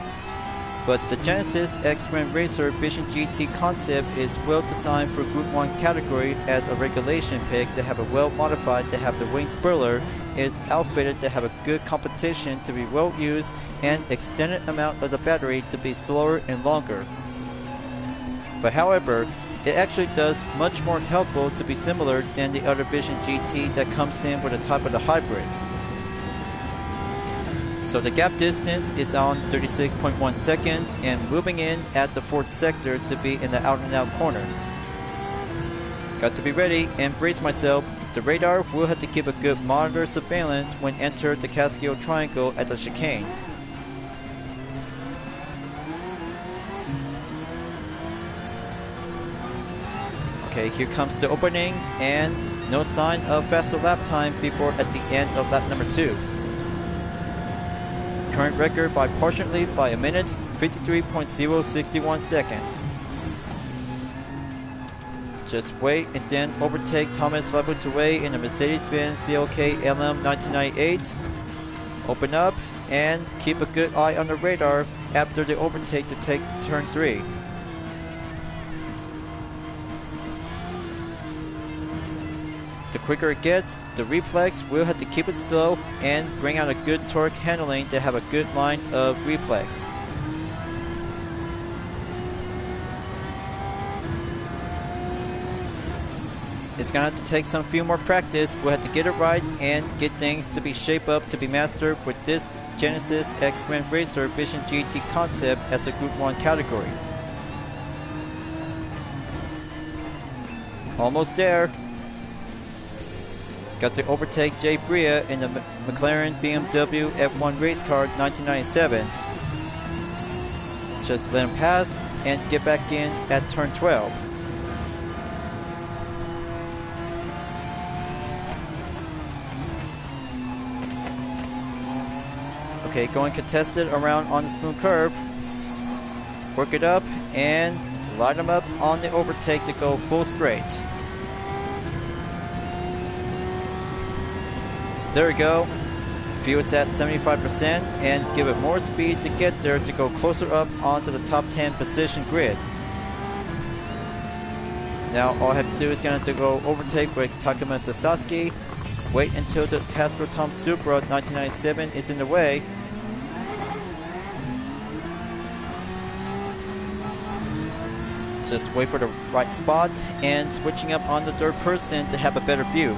But the Genesis X-Brand Racer Vision GT concept is well designed for Group 1 category as a regulation pick to have a well modified to have the wing spoiler is outfitted to have a good competition to be well used and extended amount of the battery to be slower and longer. But however, it actually does much more helpful to be similar than the other Vision GT that comes in with the type of the hybrid. So the gap distance is on 36.1 seconds and moving in at the 4th sector to be in the out and out corner. Got to be ready and brace myself. The radar will have to keep a good monitor surveillance when enter the Castillo Triangle at the chicane. Okay, here comes the opening and no sign of faster lap time before at the end of lap number 2. Current record by partial lead by a minute, 53.061 seconds. Just wait and then overtake Thomas Laboutoué in a Mercedes-Benz CLK LM 1998. Open up and keep a good eye on the radar after the overtake to take turn 3. The quicker it gets, the reflex will have to keep it slow and bring out a good torque handling to have a good line of reflex. It's gonna have to take some few more practice. We'll have to get it right and get things to be shape up to be mastered with this Genesis X-Brand Racer Vision GT concept as a Group 1 category. Almost there. Got to overtake Jay Bria in the McLaren BMW F1 race car 1997. Just let him pass and get back in at turn 12. Okay, going contested around on the spoon curve. Work it up and light him up on the overtake to go full straight. There we go. Feel it's at 75% and give it more speed to get there to go closer up onto the top 10 position grid. Now all I have to do is gonna have to go overtake with Takuma Sasaki. Wait until the Castro Tom Supra 1997 is in the way. Just wait for the right spot and switching up on the third person to have a better view.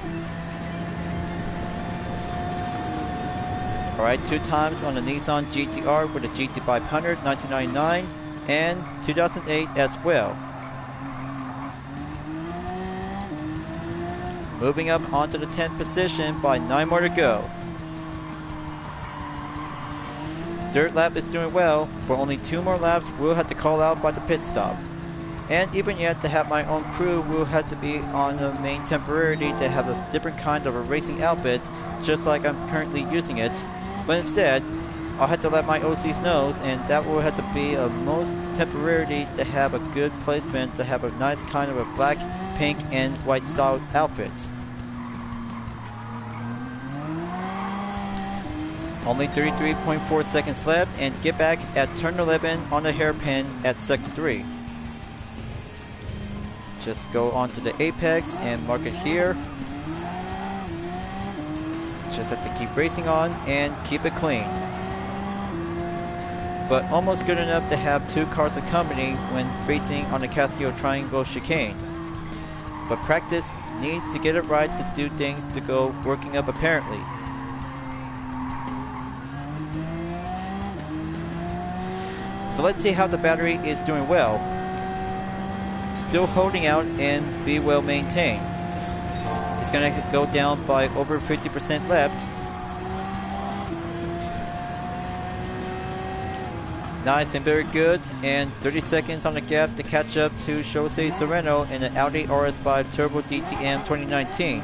Alright, 2 times on the Nissan GT-R with a GT500, 1999, and 2008 as well. Moving up onto the 10th position by 9 more to go. Third lap is doing well, but only 2 more laps will have to call out by the pit stop. And even yet to have my own crew will have to be on the main temporarily to have a different kind of a racing outfit, just like I'm currently using it. But instead, I'll have to let my OCs know, and that will have to be a most temporarily to have a good placement, to have a nice kind of a black, pink, and white style outfit. Only 33.4 seconds left, and get back at turn 11 on the hairpin at sector 3. Just go onto the apex and mark it here. Just have to keep racing on and keep it clean. But almost good enough to have 2 cars accompany when facing on the Castillo Triangle chicane. But practice needs to get it right to do things to go working up apparently. So let's see how the battery is doing well. Still holding out and be well maintained. It's going to go down by over 50% left. Nice and very good, and 30 seconds on the gap to catch up to Jose Serrano in the Audi RS5 Turbo DTM 2019.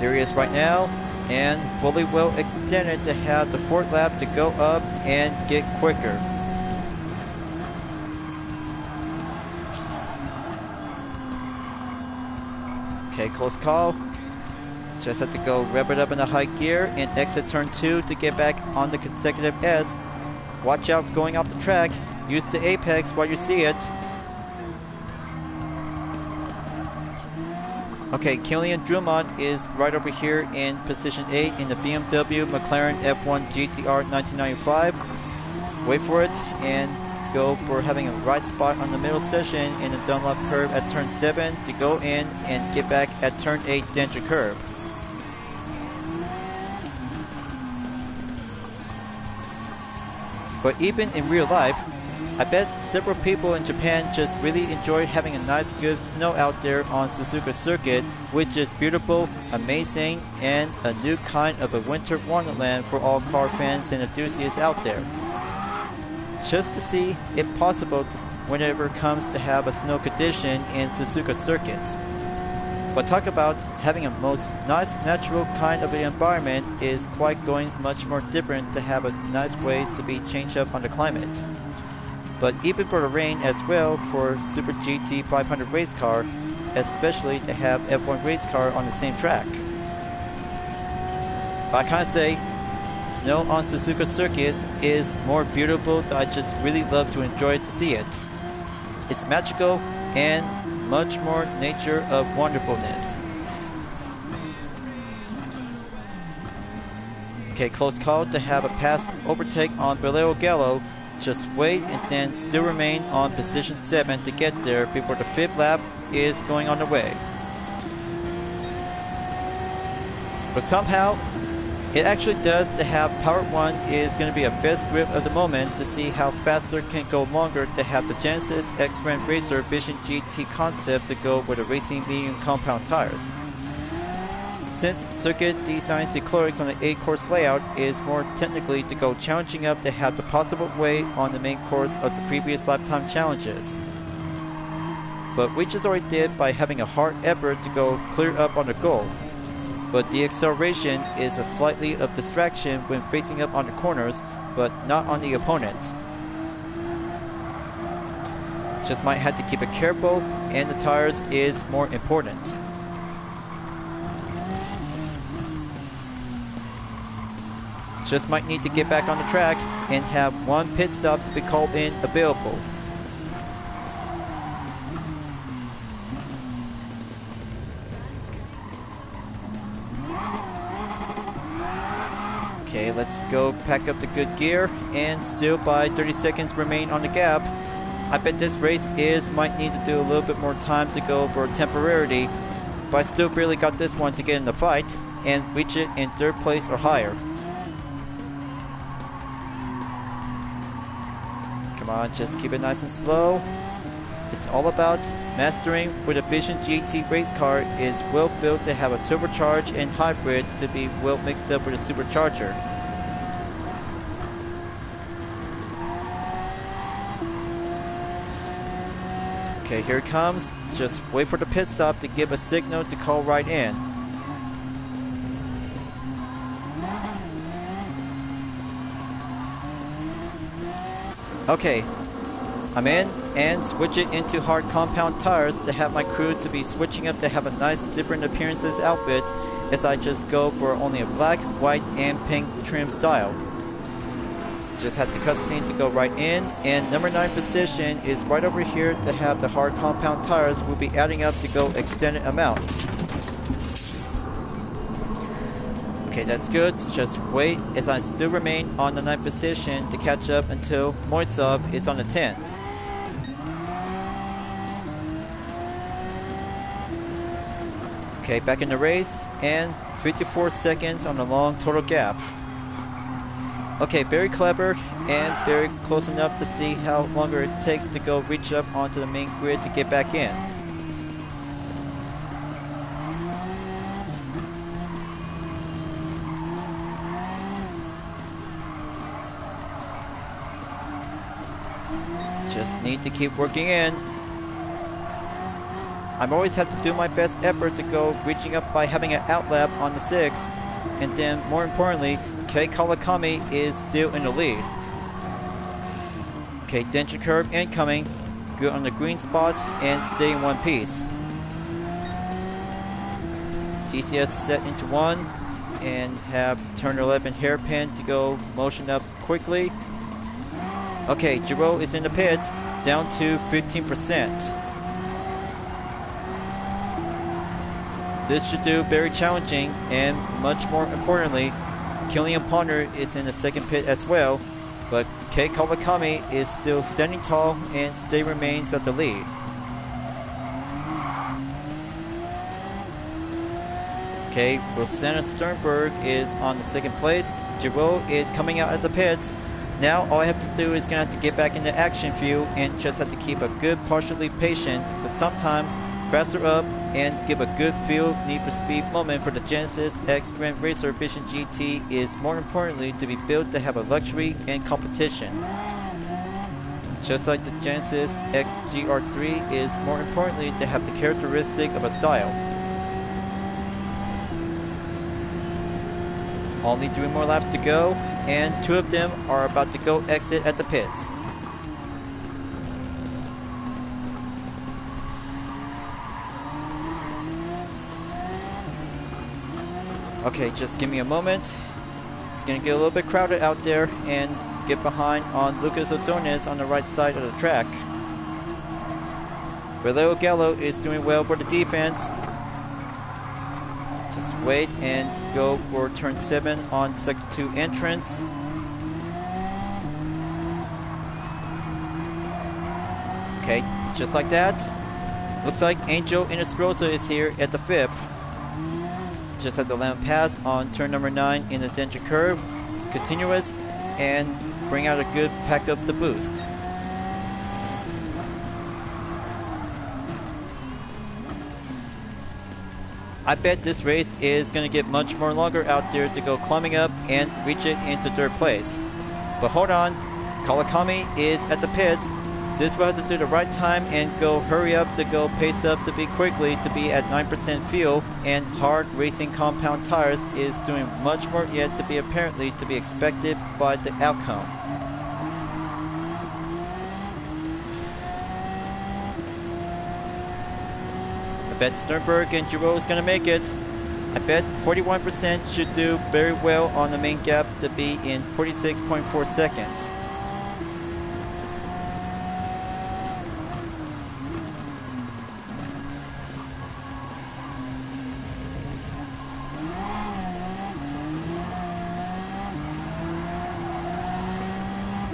There he is right now, and fully well extended to have the 4th lap to go up and get quicker. Okay, close call. Just have to go rev it up in the high gear and exit turn 2 to get back on the consecutive S. Watch out going off the track. Use the apex while you see it. Okay, Killian Drummond is right over here in position 8 in the BMW McLaren F1 GTR 1995. Wait for it and go for having a right spot on the middle section in the Dunlop curve at turn 7 to go in and get back at turn 8 Danger curve. But even in real life, I bet several people in Japan just really enjoy having a nice good snow out there on Suzuka Circuit, which is beautiful, amazing, and a new kind of a winter wonderland for all car fans and enthusiasts out there. Just to see if possible whenever it comes to have a snow condition in Suzuka Circuit. But talk about having a most nice natural kind of an environment is quite going much more different to have a nice ways to be changed up on the climate. But even for the rain as well for Super GT 500 race car, especially to have F1 race car on the same track. But I kind of say, snow on Suzuka Circuit is more beautiful that I just really love to enjoy it to see it. It's magical and much more nature of wonderfulness. Okay, close call to have a pass overtake on Valero Gallo. Just wait and then still remain on position 7 to get there before the 5th lap is going on the way. But somehow, it actually does to have Power 1 is going to be a best grip of the moment to see how faster can go longer to have the Genesis X-Brand Racer Vision GT concept to go with the racing medium compound tires. Since circuit design declarates on the 8-course layout is more technically to go challenging up to have the possible way on the main course of the previous lap time challenges. But we just already did by having a hard effort to go clear up on the goal. But the acceleration is a slightly of distraction when facing up on the corners, but not on the opponent. Just might have to keep it careful, and the tires is more important. Just might need to get back on the track and have 1 pit stop to be called in available. Okay, let's go pack up the good gear, and still by 30 seconds remain on the gap. I bet this race might need to do a little bit more time to go for temporarily, but I still barely got this one to get in the fight and reach it in 3rd place or higher. Come on, just keep it nice and slow. It's all about mastering where the Vision GT race car is well built to have a turbocharged and hybrid to be well mixed up with a supercharger. Okay, here it comes. Just wait for the pit stop to give a signal to call right in. Okay, I'm in and switch it into hard compound tires to have my crew to be switching up to have a nice different appearances outfit as I just go for only a black, white, and pink trim style. Just have the cutscene to go right in, and number 9 position is right over here to have the hard compound tires will be adding up to go extended amount. Okay, that's good. Just wait as I still remain on the 9th position to catch up until Moisov is on the 10. Okay, back in the race, and 54 seconds on the long total gap. Okay, very clever and very close enough to see how longer it takes to go reach up onto the main grid to get back in. Just need to keep working in. I always have to do my best effort to go reaching up by having an outlap on the 6, and then more importantly, Kei Kawakami is still in the lead. Okay, denture curve incoming. Good on the green spot and stay in one piece. TCS set into 1 and have turn 11 hairpin to go motion up quickly. Okay, Giro is in the pits, down to 15%. This should do very challenging, and much more importantly, Killian Ponder is in the 2nd pit as well, but Kei Kawakami is still standing tall and still remains at the lead. Okay, Rosanna Sternberg is on the 2nd place. Giro is coming out at the pits. Now all I have to do is gonna have to get back into action view and just have to keep a good partially patient, but sometimes faster up and give a good feel Need for Speed moment for the Genesis X Grand Racer Vision GT is more importantly to be built to have a luxury and competition. Just like the Genesis X GR3 is more importantly to have the characteristic of a style. Only 3 more laps to go, and 2 of them are about to go exit at the pits. Okay, just give me a moment. It's gonna get a little bit crowded out there and get behind on Lucas Ordonez on the right side of the track. Valero Gallo is doing well for the defense. Just wait and go for turn 7 on sector 2 entrance. Okay, just like that. Looks like Angel Inestrosa is here at the 5th. Just have to land pass on turn number 9 in the denture curve, continuous, and bring out a good pack up the boost. I bet this race is going to get much more longer out there to go climbing up and reach it into 3rd place. But hold on, Kawakami is at the pits. This will have to do the right time and go hurry up to go pace up to be quickly to be at 9% fuel, and hard racing compound tires is doing much more yet to be apparently to be expected by the outcome. I bet Sternberg and Giro is going to make it. I bet 41% should do very well on the main gap to be in 46.4 seconds.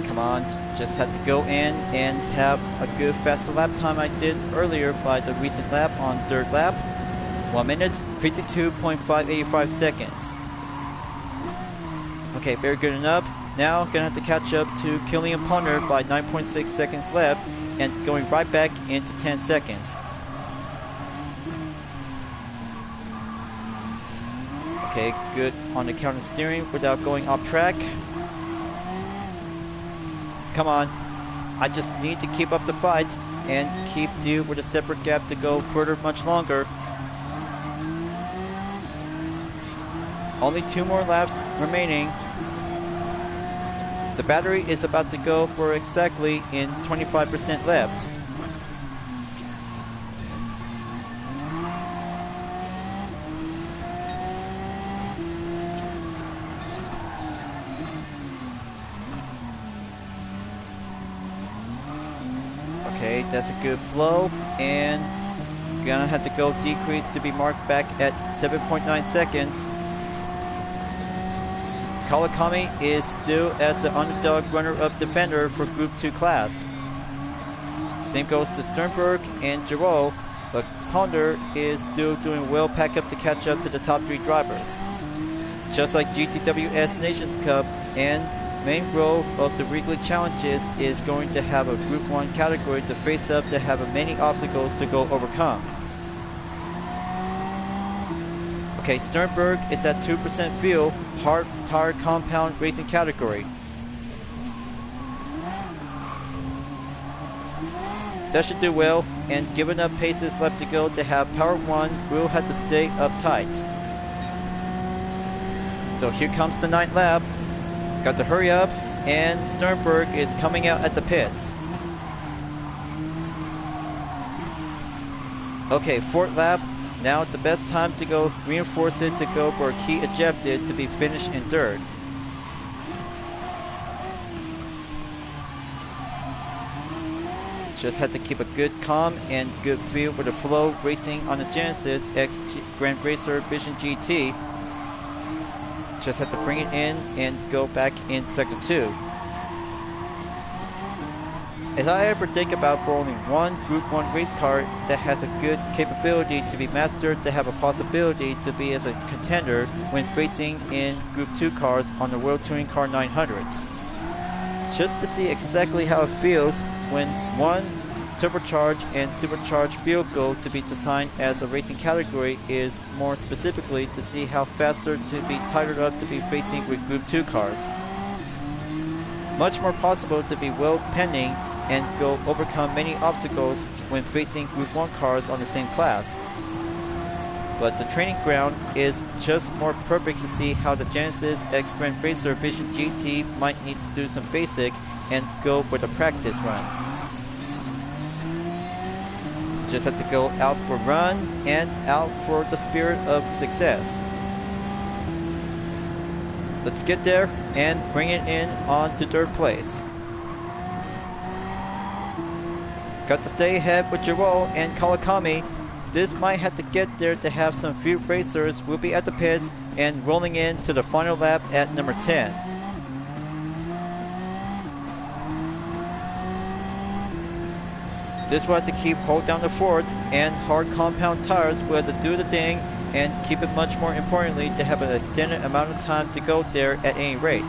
Come on, just had to go in and have a good faster lap time I did earlier by the recent lap on 3rd lap. 1 minute, 52.585 seconds. Okay, very good enough. Now, gonna have to catch up to Killian Ponder by 9.6 seconds left and going right back into 10 seconds. Okay, good on the counter steering without going off track. Come on. I just need to keep up the fight and keep due with a separate gap to go further much longer. Only 2 more laps remaining. The battery is about to go for exactly in 25% left. Okay, that's a good flow, and gonna have to go decrease to be marked back at 7.9 seconds. Kawakami is still as the underdog runner-up defender for Group 2 class. Same goes to Sternberg and Giroux, but Ponder is still doing well pack up to catch up to the top 3 drivers. Just like GTWS Nations Cup, and main role of the weekly challenges is going to have a Group 1 category to face up to have many obstacles to go overcome. Okay, Sternberg is at 2% fuel, hard tire compound racing category. That should do well, and given enough paces left to go to have Power 1, we'll have to stay uptight. So here comes the 9th lap. Got to hurry up, and Sternberg is coming out at the pits. Okay, 4th lap. Now the best time to go reinforce it to go for a key ejected to be finished in 3rd. Just had to keep a good calm and good feel with the flow racing on the Genesis X Grand Racer Vision GT. Just have to bring it in and go back in sector 2. As I ever think about for only one Group 1 race car that has a good capability to be mastered to have a possibility to be as a contender when racing in Group 2 cars on the World Touring Car 900. Just to see exactly how it feels when one turbocharged and supercharged vehicle to be designed as a racing category is more specifically to see how faster to be tightened up to be facing with Group 2 cars. Much more possible to be well pending and go overcome many obstacles when facing Group 1 cars on the same class. But the training ground is just more perfect to see how the Genesis X Grand Racer Vision GT might need to do some basic and go for the practice runs. Just have to go out for run and out for the spirit of success. Let's get there and bring it in on to 3rd place. Got to stay ahead with Giroux and Kawakami. This might have to get there to have some few racers will be at the pits and rolling in to the final lap at number 10. This will have to keep hold down the fort, and hard compound tires will have to do the thing and keep it much more importantly to have an extended amount of time to go there at any rate.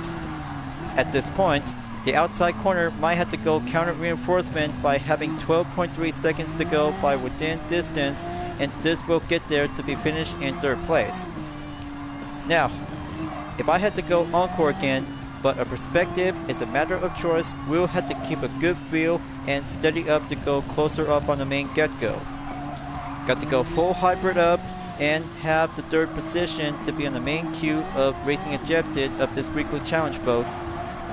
At this point, the outside corner might have to go counter reinforcement by having 12.3 seconds to go by within distance, and this will get there to be finished in 3rd place. Now, if I had to go encore again, but a perspective is a matter of choice, we'll have to keep a good feel and steady up to go closer up on the main get-go. Got to go full hybrid up and have the 3rd position to be on the main queue of racing ejected of this weekly challenge, folks.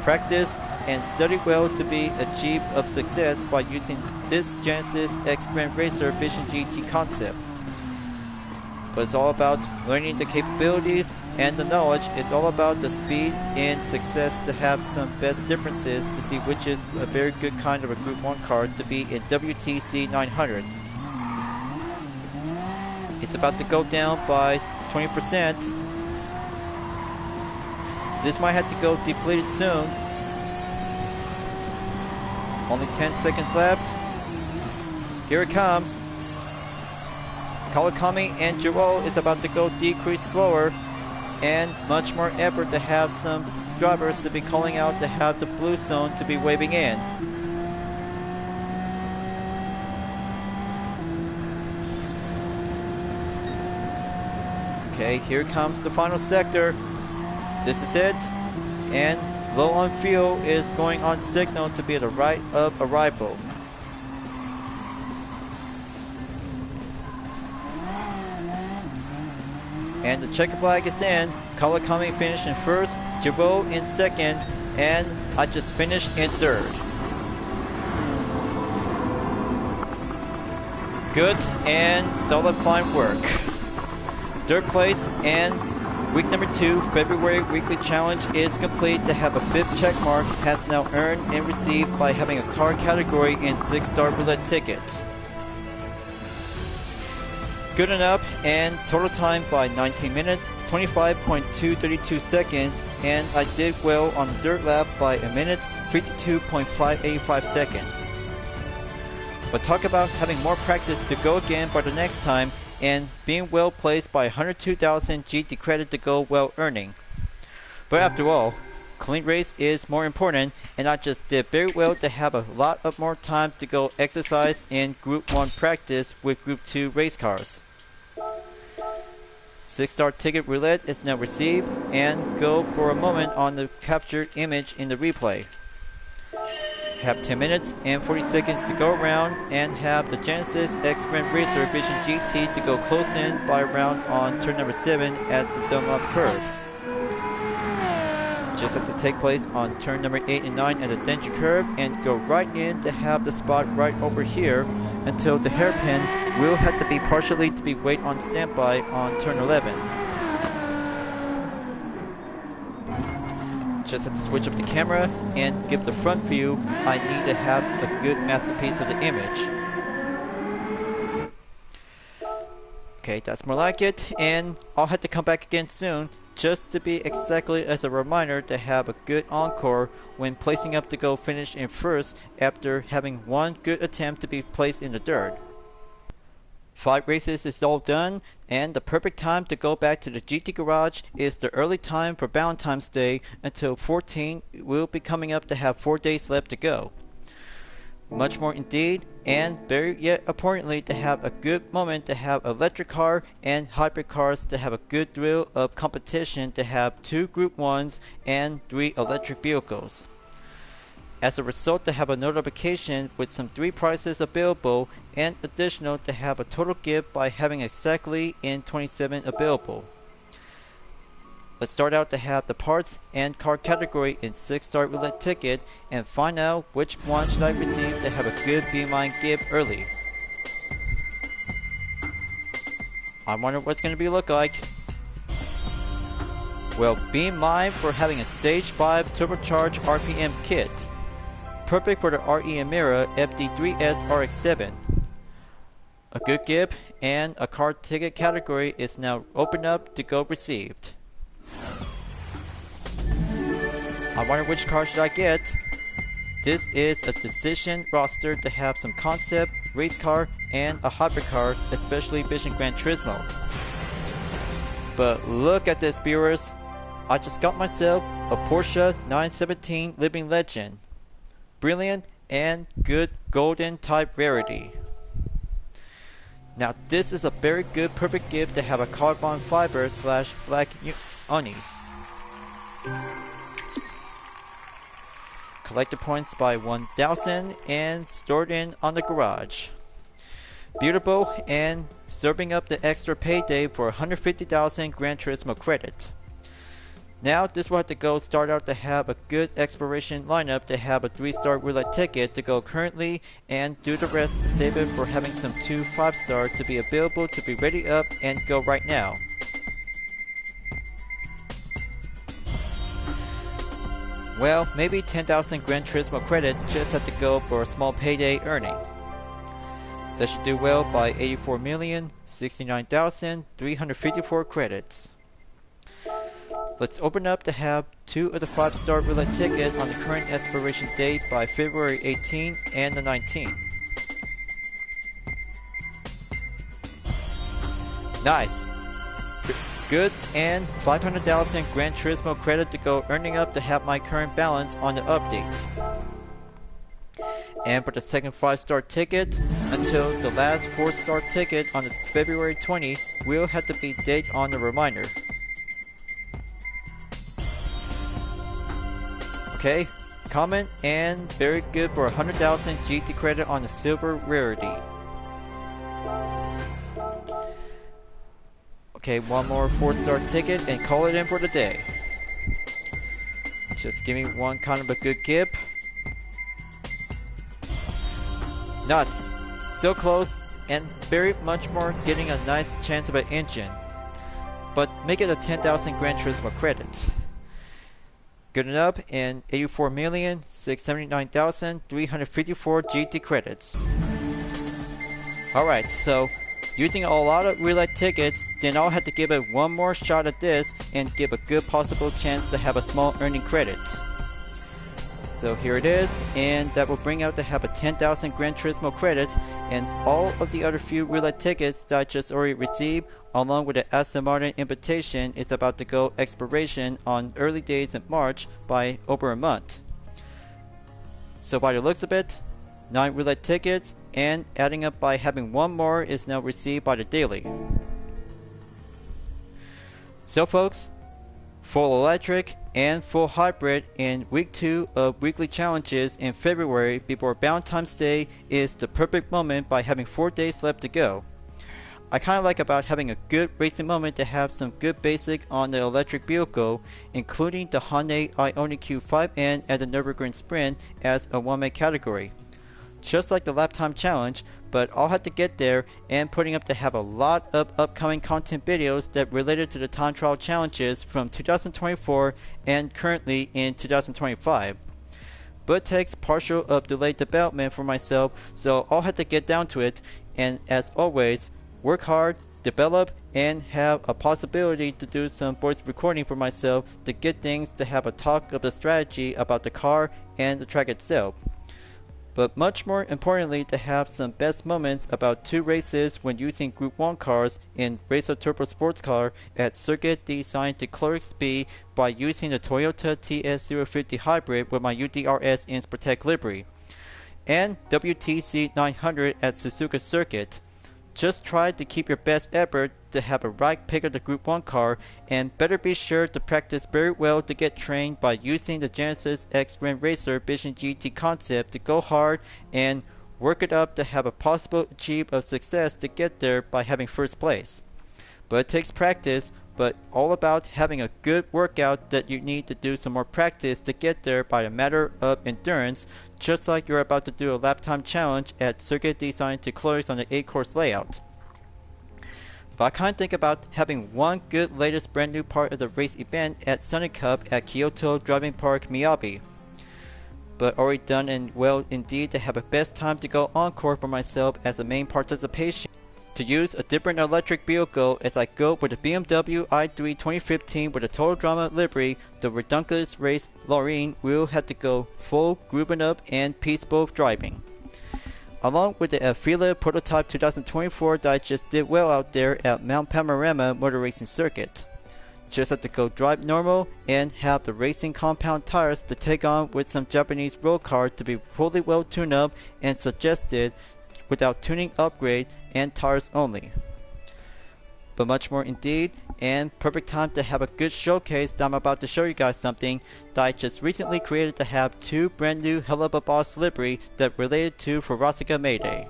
Practice and study well to be achieved of success by using this Genesis X Grand Racer Vision GT concept. But it's all about learning the capabilities and the knowledge. It's all about the speed and success to have some best differences to see which is a very good kind of a Group 1 car to be in WTC 900. It's about to go down by 20%. This might have to go depleted soon. Only 10 seconds left. Here it comes. Kawakami and Giro is about to go decrease slower, and much more effort to have some drivers to be calling out to have the blue zone to be waving in. Okay, here comes the final sector. This is it, and low on fuel is going on signal to be the right of arrival. And the checker flag is in. Kawakami finished in first, Giro in second, and I just finished in third. Good and solid fine work. Third place and week number 2 February weekly challenge is complete. To have a 5th check mark has now earned and received by having a car category in 6-star roulette tickets. Good enough, and total time by 19 minutes, 25.232 seconds, and I did well on the dirt lap by a minute, 52.585 seconds. But talk about having more practice to go again by the next time, and being well placed by 102,000 GT credit to go well earning. But after all, clean race is more important, and I just did very well to have a lot of more time to go exercise in Group 1 practice with Group 2 race cars. 6-star ticket roulette is now received, and go for a moment on the captured image in the replay. Have 10 minutes and 40 seconds to go around, and have the Genesis X Sprint Racer Vision GT to go close in by round on turn number 7 at the Dunlop curve. Just have to take place on turn number 8 and 9 at the Danger curve, and go right in to have the spot right over here until the hairpin will have to be partially to be wait on standby on turn 11. Just have to switch up the camera and give the front view. I need to have a good masterpiece of the image. Okay, that's more like it, and I'll have to come back again soon, just to be exactly as a reminder to have a good encore when placing up to go finish in first after having one good attempt to be placed in the third. 5 races is all done, and the perfect time to go back to the GT garage is the early time for Valentine's Day until 14 will be coming up to have 4 days left to go. Much more indeed, and very yet importantly to have a good moment to have electric car and hybrid cars to have a good thrill of competition to have 2 Group 1s and 3 electric vehicles. As a result to have a notification with some 3 prizes available, and additional to have a total gift by having exactly in 27 available. Let's start out to have the parts and car category in 6-star roulette ticket, and find out which one should I receive to have a good Be Mine gift early. I wonder what's going to be look like. Well, Be Mine for having a Stage 5 turbocharged RPM kit. Perfect for the RE Emira FD3S RX-7. A good gift, and a car ticket category is now opened up to go received. I wonder which car should I get. This is a decision roster to have some concept, race car, and a hybrid car, especially Vision Gran Turismo. But look at this, viewers. I just got myself a Porsche 917 Living Legend. Brilliant and good golden type rarity. Now this is a very good perfect gift to have a carbon fiber / black uni. Collect the points by 1,000 and stored in on the garage. Beautiful, and serving up the extra payday for 150,000 Gran Turismo credit. Now this will have to go start out to have a good exploration lineup to have a 3-star roulette ticket to go currently, and do the rest to save it for having some 2 5-star to be available to be ready up and go right now. Well, maybe 10,000 Gran Turismo credit just have to go for a small payday earning. That should do well by 84,069,354 credits. Let's open up to have 2 of the 5-star roulette ticket on the current expiration date by February 18 and the 19th. Nice. Good, and 500,000 Gran Turismo credit to go, earning up to have my current balance on the update. And for the second 5-star ticket, until the last 4-star ticket on the February 20, will have to be date on the reminder. Okay, common and very good for 100,000 GT credit on the silver rarity. Okay, one more 4-star ticket and call it in for the day. Just give me one kind of a good gip. Nuts. Still close and very much more getting a nice chance of an engine. But make it a 10,000 Gran Turismo credit. Good enough, and 84,679,354 GT credits. Alright, so using a lot of roulette tickets, then I'll have to give it one more shot at this and give a good possible chance to have a small earning credit. So here it is, and that will bring out to have a 10,000 Gran Turismo credits, and all of the other few roulette tickets that I just already received, along with the Aston Martin invitation, is about to go expiration on early days in March by over a month. So by the looks of it, 9 roulette tickets, and adding up by having one more is now received by the daily. So folks, full electric and full hybrid in week 2 of weekly challenges in February before Valentine's Day is the perfect moment by having 4 days left to go. I kinda like about having a good racing moment to have some good basic on the electric vehicle, including the Hyundai Ioniq Q5N at the Nürburgring Sprint as a one-man category. Just like the lap time challenge, but I'll have to get there and putting up to have a lot of upcoming content videos that related to the time trial challenges from 2024 and currently in 2025. But it takes partial of delayed development for myself, so I'll have to get down to it, and as always, work hard, develop, and have a possibility to do some voice recording for myself to get things to have a talk of the strategy about the car and the track itself. But much more importantly, to have some best moments about 2 races when using Group 1 cars in Racer Turbo Sports Car at Circuit designed to clear speed by using the Toyota TS050 Hybrid with my UDRS Inspirtech livery, and WTC 900 at Suzuka Circuit. Just try to keep your best effort to have a right pick of the Group 1 car, and better be sure to practice very well to get trained by using the Genesis X Ren Racer Vision GT concept to go hard and work it up to have a possible achieve of success to get there by having first place. But it takes practice, but all about having a good workout that you need to do some more practice to get there by a matter of endurance, just like you're about to do a lap time challenge at Circuit designed to close on the 8-course layout. But I kind of think about having one good latest brand new part of the race event at Sunny Cup at Kyoto Driving Park Miyabi. But already done and well indeed to have a best time to go encore for myself as a main participation. To use a different electric vehicle as I go with the BMW i3 2015 with a Total Drama livery, the Redunculous Race Lorraine will have to go full grooving up and peaceful driving. Along with the Fila Prototype 2024 that I just did well out there at Mount Panorama Motor Racing Circuit. Just have to go drive normal and have the racing compound tires to take on with some Japanese road car to be fully well tuned up and suggested without tuning upgrade and tires only. But much more indeed, and perfect time to have a good showcase that I'm about to show you guys something that I just recently created to have 2 brand new Hell of a Boss livery that related to Ferocica Mayday.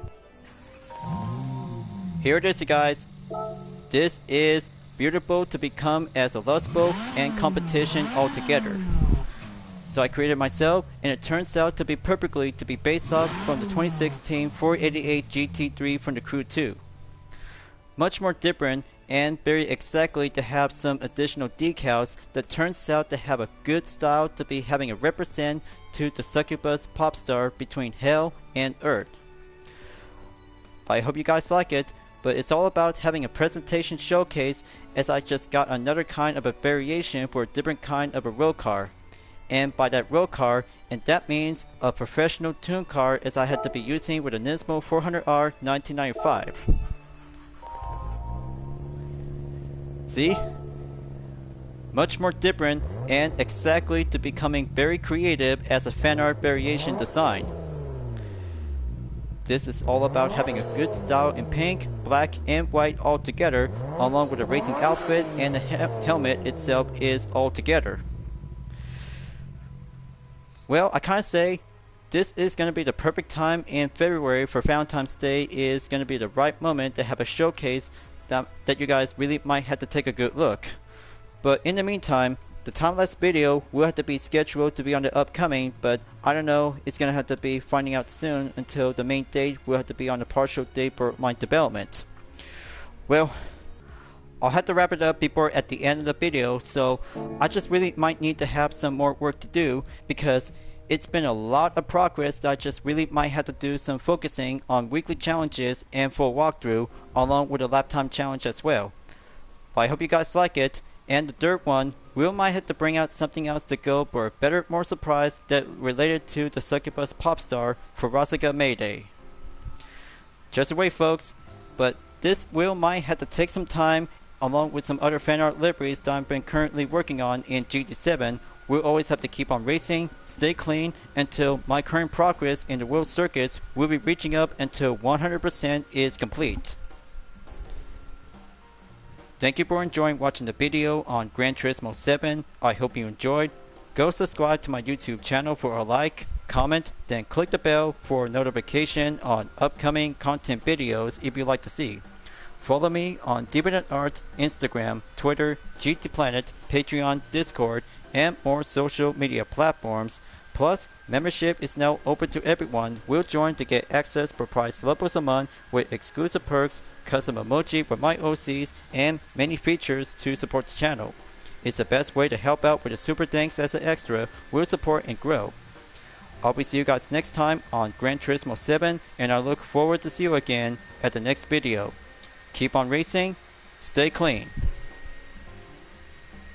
Here it is, you guys. This is beautiful to become as a lustful and competition altogether. So I created myself, and it turns out to be perfectly to be based off from the 2016 488 GT3 from the Crew 2. Much more different and very exactly to have some additional decals that turns out to have a good style to be having a represent to the succubus pop star between hell and earth. I hope you guys like it, but it's all about having a presentation showcase as I just got another kind of a variation for a different kind of a road car. And by that road car, and that means a professional tune car as I had to be using with a Nismo 400R 1995. See? Much more different and exactly to becoming very creative as a fan art variation design. This is all about having a good style in pink, black, and white all together, along with a racing outfit, and the helmet itself is all together. Well, I kind of say this is going to be the perfect time in February for Valentine's Day. Is going to be the right moment to have a showcase that you guys really might have to take a good look. But in the meantime, the time-lapse video will have to be scheduled to be on the upcoming, but I don't know, it's going to have to be finding out soon until the main date will have to be on the partial date for my development. Well, I'll have to wrap it up before at the end of the video, so I just really might need to have some more work to do because it's been a lot of progress that I just really might have to do some focusing on weekly challenges and full walkthrough along with a lap time challenge as well. But I hope you guys like it. And the third one, we might have to bring out something else to go for a better, more surprise that related to the Succubus pop star for Rasuga Mayday. Just wait folks, but this might have to take some time along with some other fan art liveries that I've been currently working on in GT7. We'll always have to keep on racing, stay clean until my current progress in the world circuits will be reaching up until 100% is complete. Thank you for enjoying watching the video on Gran Turismo 7. I hope you enjoyed. Go subscribe to my YouTube channel for a like, comment, then click the bell for notification on upcoming content videos if you'd like to see. Follow me on DeviantArt, Instagram, Twitter, GT Planet, Patreon, Discord, and more social media platforms. Plus, membership is now open to everyone. Will join to get access for price levels a month with exclusive perks, custom emoji for my OCs, and many features to support the channel. It's the best way to help out with the super thanks as an extra, will support and grow. I'll be see you guys next time on Gran Turismo 7, and I look forward to see you again at the next video. Keep on racing, stay clean.